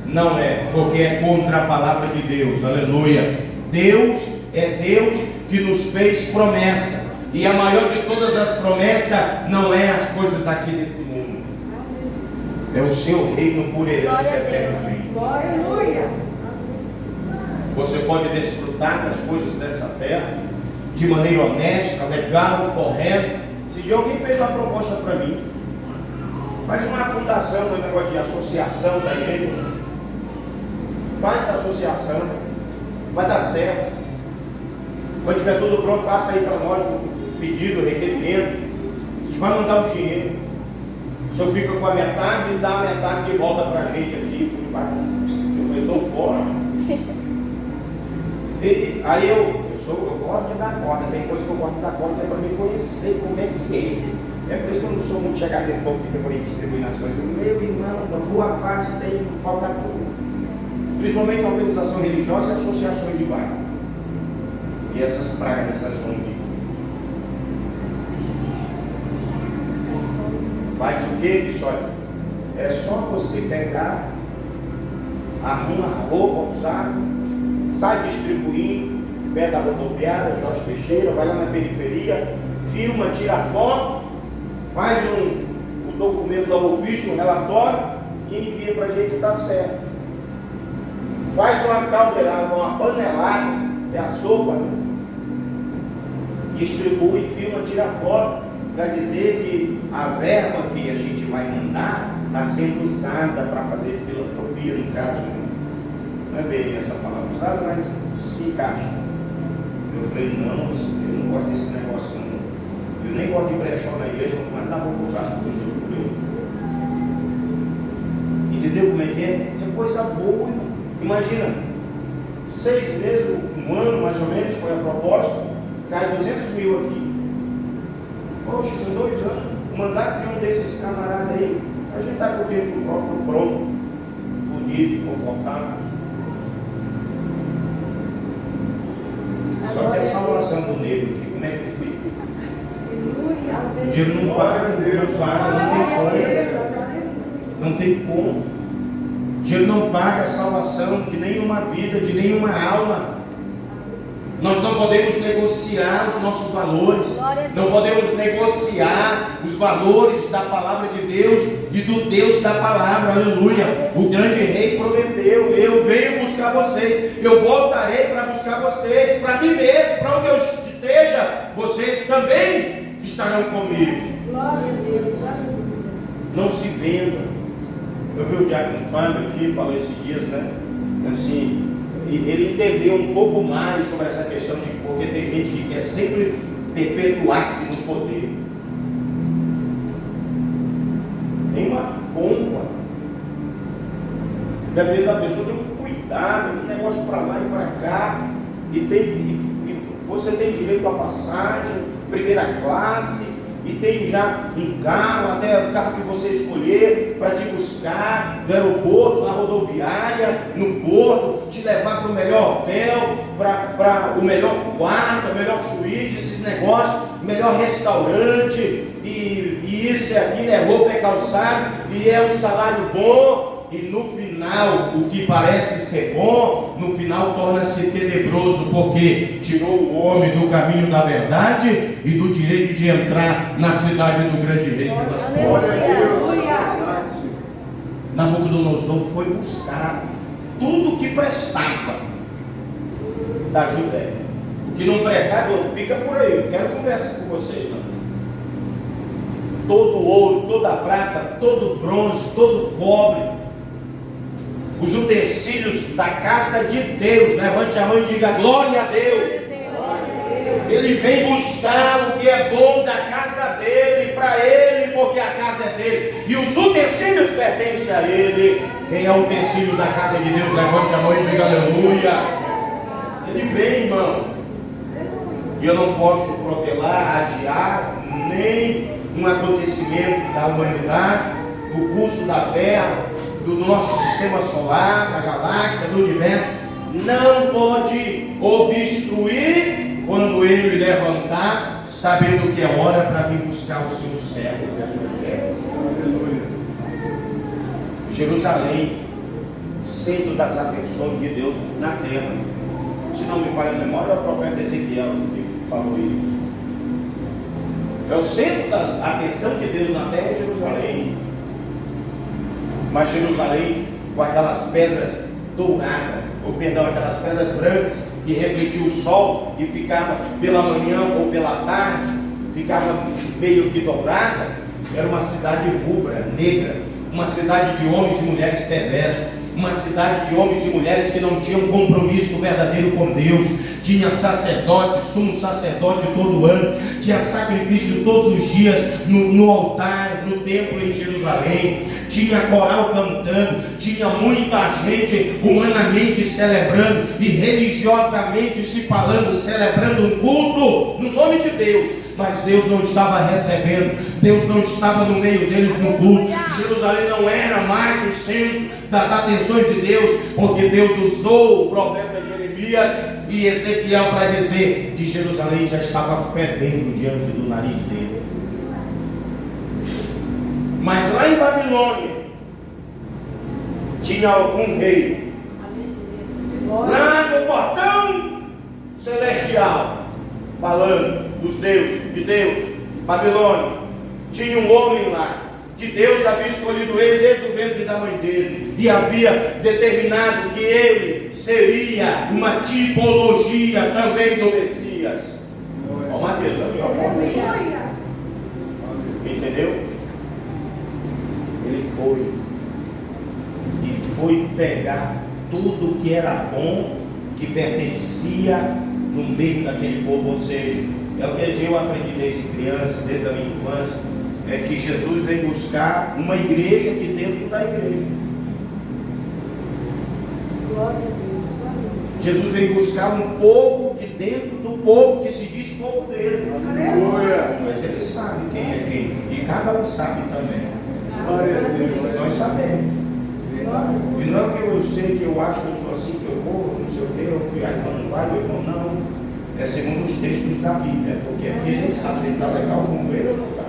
Não é, porque é contra a palavra de Deus. Aleluia. Deus é Deus que nos fez promessa, e a maior de todas as promessas não é as coisas aqui nesse mundo, é o seu reino por herança eterna. Aleluia. Você pode desfrutar das coisas dessa terra de maneira honesta, legal, correta. Se de alguém fez uma proposta para mim, faz uma fundação, um negócio de associação da igreja, faz associação, vai dar certo. Quando tiver tudo pronto, passa aí para nós o pedido, o requerimento, a gente vai mandar o dinheiro. O senhor fica com a metade e dá a metade de volta para a gente aqui por embaixo. Eu falei, estou fora. Aí eu gosto de dar corda, tem coisa que eu gosto de dar corda, é para me conhecer como é que é. É por isso que eu não sou muito chegado nesse povo que fica por aí distribuindo as coisas. Meu irmão, da boa parte tem, falta tudo. Principalmente a organização religiosa e associações de bairro. E essas pragas dessas zonas. Faz o que, bicho? Olha, é só você pegar, arruma roupa usada, sai distribuindo, perto da rodoviária, Jorge Teixeira, vai lá na periferia, filma, tira foto, faz o documento lá, o ofício, um relatório e envia para a gente, tá certo. Faz uma caldeirada, uma panelada, é a sopa, né? Distribui, filma, tira foto, para dizer que a verba que a gente vai mandar está sendo usada para fazer filantropia, no caso, né? Não é bem essa palavra usada, mas se encaixa. Eu falei, não, eu não gosto desse negócio, não. Eu nem gosto de brechó na igreja, mas dá roupa usada por isso, por eu. Entendeu como é que é? É coisa boa, irmão. Imagina, 6 meses, um ano mais ou menos, foi a proposta, cai 200 mil aqui. Poxa, com 2 anos, o mandato de um desses camaradas aí, a gente está com o tempo próprio pronto, bonito, confortável. Só que a salvação do negro, que como é que fica? O dinheiro não paga, não tem como. O dinheiro não paga a salvação de nenhuma vida, de nenhuma alma. Nós não podemos negociar os nossos valores, não podemos negociar os valores da palavra de Deus e do Deus da palavra, aleluia. O grande rei prometeu, eu venho buscar vocês, eu voltarei para buscar vocês, para mim mesmo, para onde eu esteja, vocês também estarão comigo. Glória a Deus, não se venda. Eu vi o Diácono Fábio aqui, falou esses dias, né? Assim, ele entendeu um pouco mais sobre essa questão de porque tem gente que quer sempre perpetuar-se no poder. Tem uma pompa. Dependendo da pessoa, tem um cuidado, um negócio para lá e para cá. E você tem direito à passagem, primeira classe. E tem já um carro, até o carro que você escolher para te buscar no aeroporto, na rodoviária, no porto, te levar para o melhor hotel, para o melhor quarto, a melhor suíte, esses negócios, o melhor restaurante, e isso e aquilo, é roupa, é calçado, e é um salário bom. E no final, o que parece ser bom, no final torna-se tenebroso, porque tirou o homem do caminho da verdade e do direito de entrar na cidade do grande rei pelas portas. Nabucodonosor foi buscar tudo que prestava da Judéia. O que não prestava, fica por aí, eu quero conversar com vocês. Não? Todo ouro, toda prata, todo bronze, todo cobre, os utensílios da casa de Deus, levante a mão e diga glória a Deus. Ele vem buscar o que é bom da casa dele, para ele, porque a casa é dele, e os utensílios pertencem a ele. Quem é o utensílio da casa de Deus, levante a mão e diga aleluia. Ele vem, irmãos, e eu não posso protelar, adiar nem um acontecimento da humanidade, do curso da terra, do nosso sistema solar, da galáxia, do universo, não pode obstruir quando ele levantar, sabendo que é hora para vir buscar os seus servos e as suas servas. Jerusalém, centro das atenções de Deus na terra. Se não me falha a memória, é o profeta Ezequiel que falou isso. É o centro da atenção de Deus na terra, é Jerusalém. Mas Jerusalém, com aquelas pedras douradas, aquelas pedras brancas, que refletiam o sol e ficava pela manhã ou pela tarde, ficava meio que dobrada, era uma cidade rubra, negra, uma cidade de homens e mulheres perversos, uma cidade de homens e mulheres que não tinham compromisso verdadeiro com Deus. Tinha sacerdote, sumo sacerdote todo ano, tinha sacrifício todos os dias no altar, no templo em Jerusalém, tinha coral cantando, tinha muita gente humanamente celebrando e religiosamente se falando, celebrando um culto no nome de Deus, mas Deus não estava recebendo, Deus não estava no meio deles no culto. Jerusalém não era mais o centro das atenções de Deus, porque Deus usou o profeta Jeremias e Ezequiel para dizer que Jerusalém já estava fedendo diante do nariz dele. Mas lá em Babilônia tinha um rei, lá no portão celestial, falando dos deuses, de Deus. Babilônia tinha um homem lá, que Deus havia escolhido ele desde o ventre da mãe dele, e havia determinado que ele seria uma tipologia também do Messias. Ó, Mateus, aqui, ó. Entendeu? Ele foi pegar tudo que era bom, que pertencia no meio daquele povo. Ou seja, é o que eu aprendi desde criança, desde a minha infância, é que Jesus vem buscar uma igreja de dentro da igreja. Jesus vem buscar um povo de dentro do povo que se diz povo dele. Mas ele sabe quem é quem, e cada um sabe também. Nós sabemos. E não é que eu sei, que eu acho que eu sou assim, que eu vou, não sei o que, eu que não vai, eu não. É segundo os textos da Bíblia, porque aqui a gente sabe se ele está legal com ele ou não está.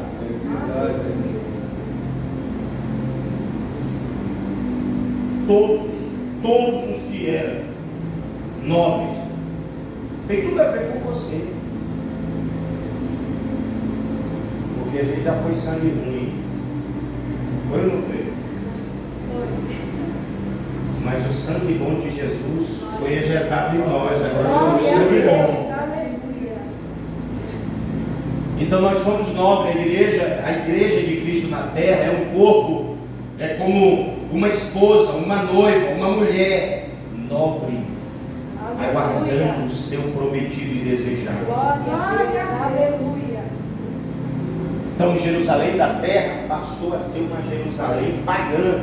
Todos os que eram nobres, tem tudo a ver com você, porque a gente já foi sangue ruim, foi ou não foi? Mas o sangue bom de Jesus foi ejetado em nós, agora somos sangue bom. Então nós somos nobres. A igreja de Cristo na terra é um corpo, é como uma esposa, uma noiva, uma mulher nobre, aguardando o seu prometido e desejado. Então Jerusalém da terra passou a ser uma Jerusalém pagã.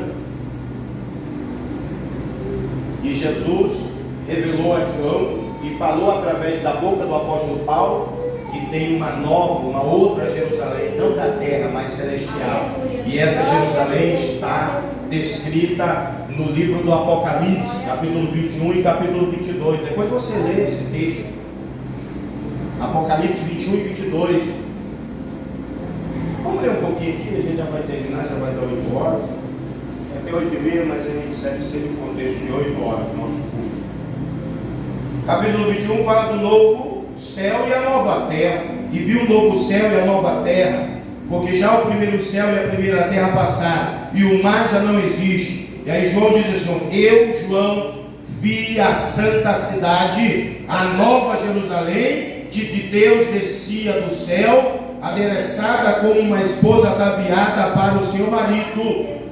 E Jesus revelou a João e falou através da boca do apóstolo Paulo que tem uma outra Jerusalém, não da terra, mas celestial. E essa Jerusalém está descrita no livro do Apocalipse, capítulo 21 e capítulo 22. Depois você lê esse texto. Apocalipse 21 e 22. Vamos ler um pouquinho aqui, a gente já vai terminar, já vai dar 8 horas. É até 8h30, mas a gente segue sempre o contexto de 8 horas, nosso culto. Capítulo 21 fala do novo céu e a nova terra. E viu o novo céu e a nova terra, porque já o primeiro céu e a primeira terra passaram, e o mar já não existe. E aí João diz assim: eu, João, vi a santa cidade, a nova Jerusalém, que de Deus descia do céu, adereçada como uma esposa ataviada para o seu marido.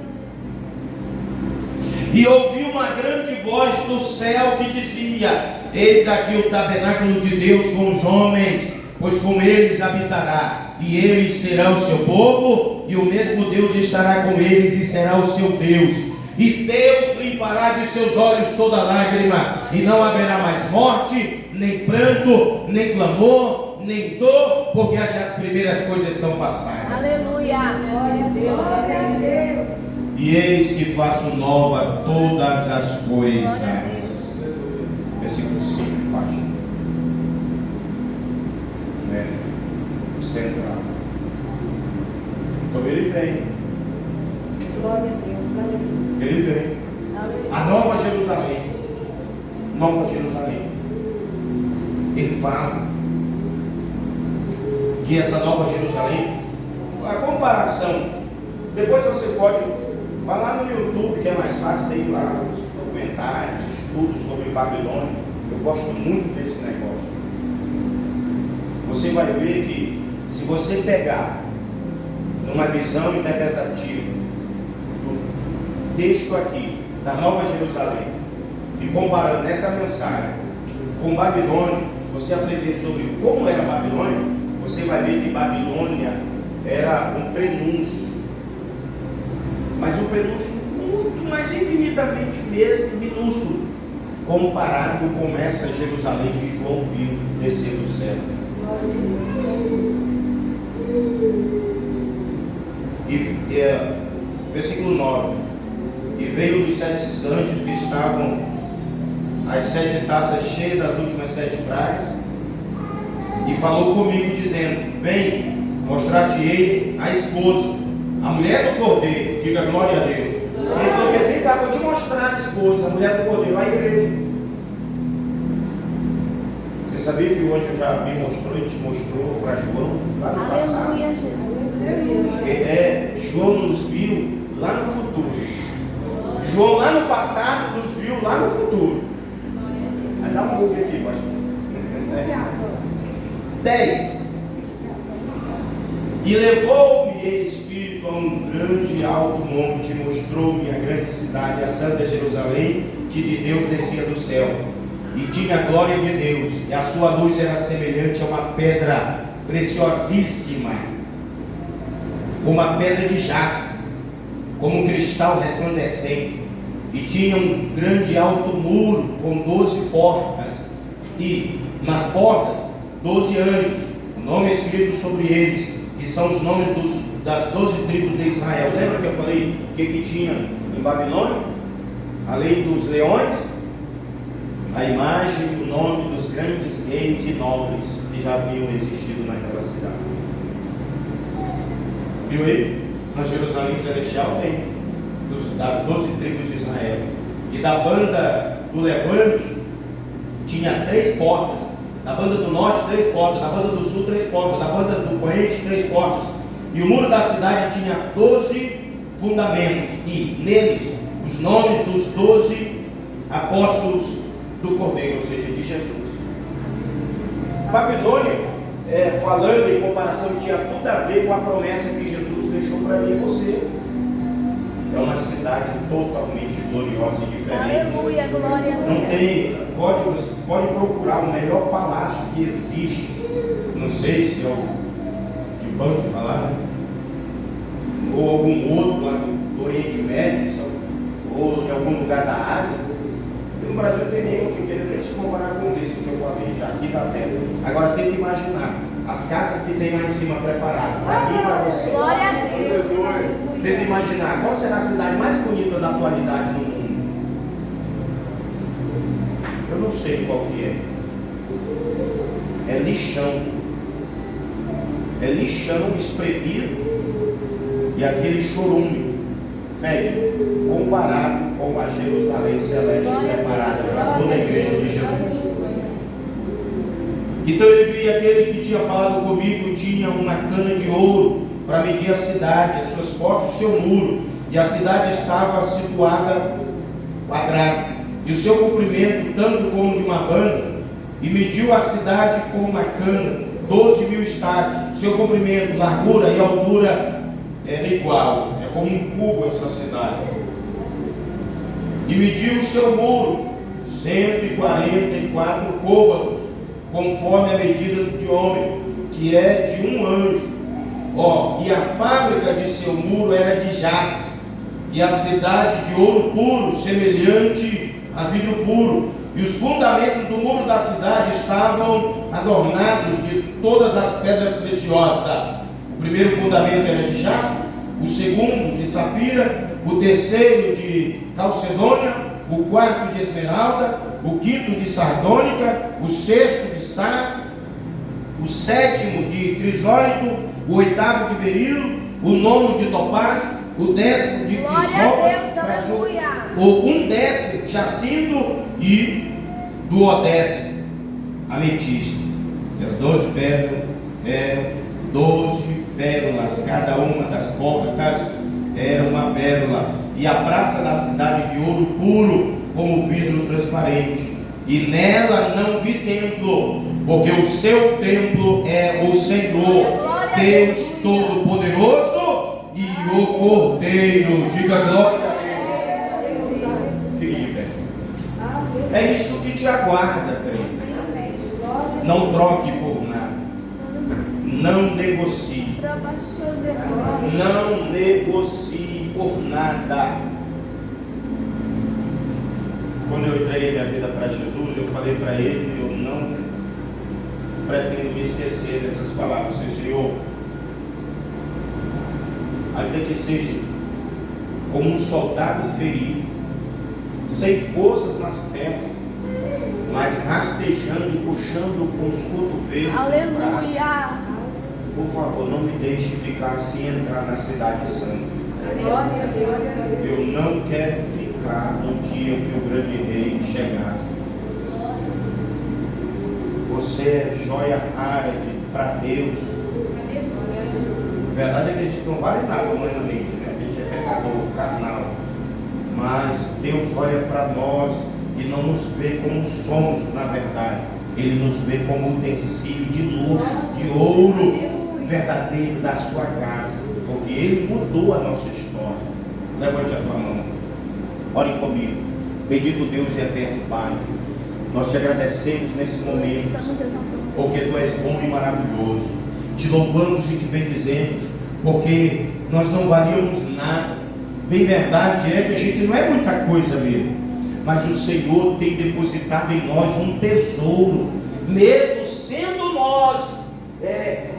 E ouvi uma grande voz do céu que dizia: eis aqui o tabernáculo de Deus com os homens, pois com eles habitará, e eles serão o seu povo, e o mesmo Deus estará com eles e será o seu Deus. E Deus limpará de seus olhos toda lágrima, e não haverá mais morte, nem pranto, nem clamor, nem dor, porque as primeiras coisas são passadas. Aleluia! Glória a Deus! E e eis que faço nova todas as coisas. Versículo 5, baixo. Central. Então ele vem. Glória a Deus, aleluia. Ele vem. A Nova Jerusalém. Nova Jerusalém. Ele fala que essa Nova Jerusalém, a comparação, depois você pode, vai lá no YouTube, que é mais fácil, tem lá os documentários, estudos sobre Babilônia. Eu gosto muito desse negócio. Você vai ver que se você pegar numa visão interpretativa do texto aqui da Nova Jerusalém e comparando essa mensagem com Babilônia, se você aprender sobre como era Babilônia, você vai ver que Babilônia era um prenúncio, mas um prenúncio muito mais infinitamente mesmo minúsculo, comparado com essa Jerusalém que João viu descer do céu. Versículo 9: e veio dos 7 anjos que estavam as 7 taças cheias das últimas 7 pragas, e falou comigo dizendo: vem, mostrar-te-ei a esposa, a mulher do Cordeiro. Diga glória a Deus. Ele falou: vem cá, vou te mostrar a esposa, a mulher do Cordeiro, a igreja. Você sabia que o anjo já me mostrou e te mostrou para João lá no passado? Aleluia, Jesus. João nos viu lá no futuro. João lá no passado nos viu lá no futuro. Vai dar um pouco aqui, pastor. 10. E levou-me em espírito a um grande e alto monte, e mostrou-me a grande cidade, a santa Jerusalém, que de Deus descia do céu, e tinha a glória de Deus, e a sua luz era semelhante a uma pedra preciosíssima, como a pedra de jaspe, como um cristal resplandecente, e tinha um grande e alto muro com 12 portas, e nas portas 12 anjos, o nome escrito sobre eles, que são os nomes das 12 tribos de Israel. Lembra que eu falei o que tinha em Babilônia? Além dos leões, a imagem e o nome dos grandes reis e nobres que já haviam existido naquela cidade. Viu aí? Na Jerusalém Celestial tem das 12 tribos de Israel. E da banda do Levante tinha 3 portas. Da banda do Norte, 3 portas. Da banda do Sul, 3 portas. Da banda do Oeste, 3 portas. E o muro da cidade tinha 12 fundamentos. E neles os nomes dos 12 apóstolos do Cordeiro, ou seja, de Jesus. Babilônia, falando em comparação, tinha tudo a ver com a promessa que Jesus deixou para mim e você. É uma cidade totalmente gloriosa e diferente. Aleluia, glória a Deus. Não tem, pode procurar o melhor palácio que existe. Não sei se é o de Banco falar, ou algum outro lá do Oriente Médio, ou em algum lugar da Ásia. No Brasil não tem nenhum, que queira nem se comparar com esse que eu falei já aqui da terra. Agora tem que imaginar as casas que tem lá em cima preparadas para mim e para você. Glória a Deus. Tenta imaginar qual será a cidade mais bonita da atualidade no mundo. Eu não sei qual que é. É lixão. É lixão espremido e aquele chorume velho, comparado com a Jerusalém celeste preparada para toda a igreja de Jesus. Então ele via aquele que tinha falado comigo, tinha uma cana de ouro para medir a cidade, as suas portas, o seu muro, e a cidade estava situada quadrada, e o seu comprimento tanto como de uma banda, e mediu a cidade com uma cana, 12.000 estádios, seu comprimento, largura e altura era igual, é como um cubo essa cidade, e mediu o seu muro, 144 côvados, conforme a medida de homem, que é de um anjo. E a fábrica de seu muro era de jaspe, e a cidade de ouro puro, semelhante a vidro puro, e os fundamentos do muro da cidade estavam adornados de todas as pedras preciosas. O primeiro fundamento era de jaspe, o segundo de safira, o terceiro de calcedônia, o quarto de esmeralda, o quinto de sardônica, o sexto de sardio, o sétimo de crisólito, o oitavo de berilo, o nono de topázio, o décimo de crisópraso, o undécimo de jacinto e do odécimo ametista. E as 12 pérolas eram 12 pérolas, cada uma das portas era uma pérola, e a praça da cidade de ouro puro, como vidro transparente, e nela não vi templo, porque o seu templo é o Senhor, Deus Todo-Poderoso e o Cordeiro. Diga glória a Deus. Fique de pé. É isso que te aguarda, crente. Não troque por nada. Não negocie. Não negocie por nada. Quando eu entreguei minha vida para Jesus, eu falei para Ele, eu não pretendo me esquecer dessas palavras, Senhor. Ainda que seja como um soldado ferido, sem forças nas pernas, mas rastejando e puxando com os cotovelos. Aleluia! Por favor, não me deixe ficar sem entrar na cidade santa. Eu não quero ficar no dia que o grande rei chegar. Você é joia rara para Deus. A verdade é que a gente não vale nada humanamente, né? A gente é pecador, carnal. Mas Deus olha para nós e não nos vê como somos, na verdade. Ele nos vê como utensílio de luxo, de ouro verdadeiro da sua casa, porque Ele mudou a nossa história. Levante a tua mão, ore comigo. Bendito Deus e eterno Pai, nós te agradecemos nesse momento, porque Tu és bom e maravilhoso. Te louvamos e te bendizemos, porque nós não valíamos nada. Bem verdade é que a gente não é muita coisa mesmo, mas o Senhor tem depositado em nós um tesouro, mesmo sendo nós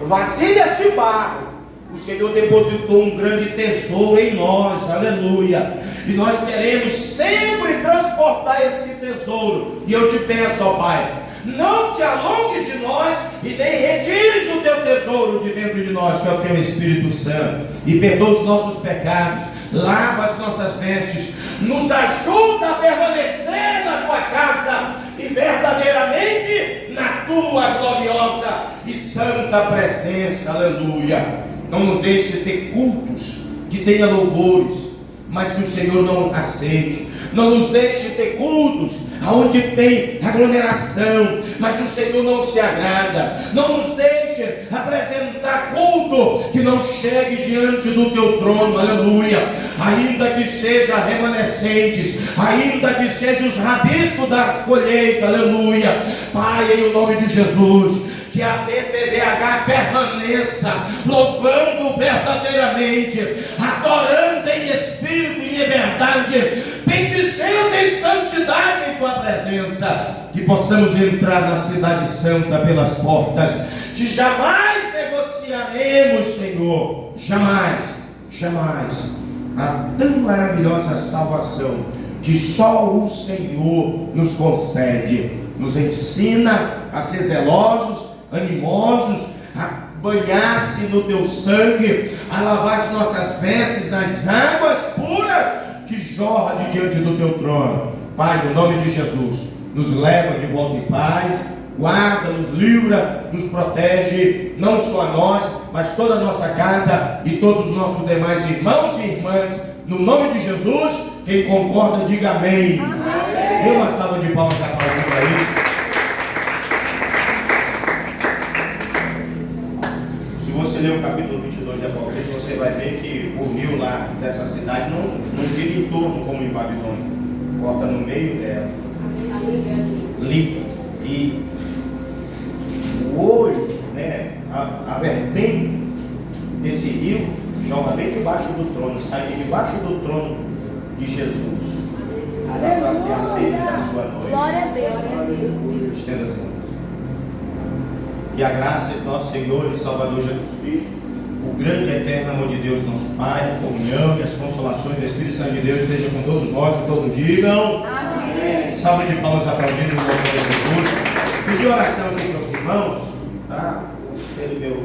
vasilhas de barro. O Senhor depositou um grande tesouro em nós, aleluia, e nós queremos sempre transportar esse tesouro. E eu te peço, ó Pai, não te alongues de nós e nem retires o teu tesouro de dentro de nós, que é o teu Espírito Santo, e perdoa os nossos pecados, lava as nossas vestes, nos ajuda a permanecer na tua casa e verdadeiramente na tua gloriosa e santa presença, aleluia. Não nos deixe ter cultos que tenha louvores, mas que o Senhor não aceite. Não nos deixe ter cultos onde tem aglomeração, mas o Senhor não se agrada. Não nos deixe apresentar culto que não chegue diante do teu trono, aleluia. Ainda que seja remanescentes, ainda que seja os rabiscos da colheita, aleluia. Pai, em nome de Jesus, que a BPBH permaneça louvando verdadeiramente, adorando em espírito e em verdade, bendizendo em santidade em tua presença, que possamos entrar na cidade santa pelas portas, que jamais negociaremos, Senhor, jamais, jamais, a tão maravilhosa salvação que só o Senhor nos concede. Nos ensina a ser zelosos, animosos, a banhar-se no teu sangue, a lavar as nossas vestes nas águas puras que jorra de diante do teu trono. Pai, no nome de Jesus, nos leva de volta em paz, guarda, nos livra, nos protege, não só a nós, mas toda a nossa casa e todos os nossos demais irmãos e irmãs, no nome de Jesus. Quem concorda, diga amém. Amém. Dê uma salva de palmas a Paulo aí. Se você ler o capítulo 22 de Apocalipse, você vai ver que o rio lá dessa cidade não gira em torno como em Babilônia, corta no meio dela, limpa, e o olho, né, a vertente desse rio joga bem debaixo do trono, sai de debaixo do trono de Jesus, para saciar a sede da sua noite. Glória a Deus. Estenda as mãos. Que a graça de nosso Senhor e Salvador Jesus Cristo, o grande e eterno amor de Deus, nosso Pai, a comunhão e as consolações do Espírito Santo de Deus estejam com todos vós e todos digam amém. Salve de palmas aplaudindo o nome de Jesus. Pedi oração aqui para os irmãos, tá? Aquele meu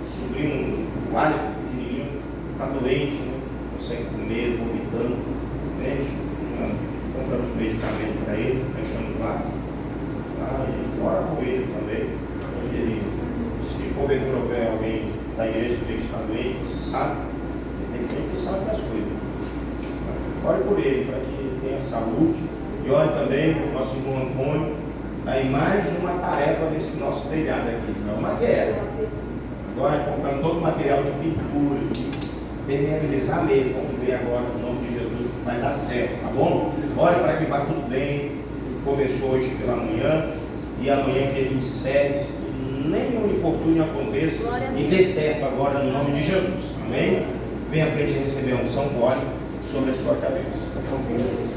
sobrinho, o Alisson, pequenininho, está doente, né? Não consegue comer, vomitando, entende? Compramos medicamento para ele, deixamos lá. Tá? E ora com ele também. Ele, se porventura houver alguém da igreja que está doente, você sabe, ele tem que saber das coisas. Ore por ele, para que ele tenha saúde. E ore também para o nosso irmão Antônio. Aí mais uma tarefa nesse nosso telhado aqui. É uma guerra. Agora comprando todo o material de pintura, de permeabilizar mesmo. Vamos ver agora, no nome de Jesus, vai dar certo, tá bom? Ore para que vá tudo bem. Começou hoje pela manhã. E amanhã que ele encerre, nenhum infortúnio aconteça e dê certo agora no nome de Jesus. Amém? Vem à frente receber a unção com óleo sobre a sua cabeça. Amém?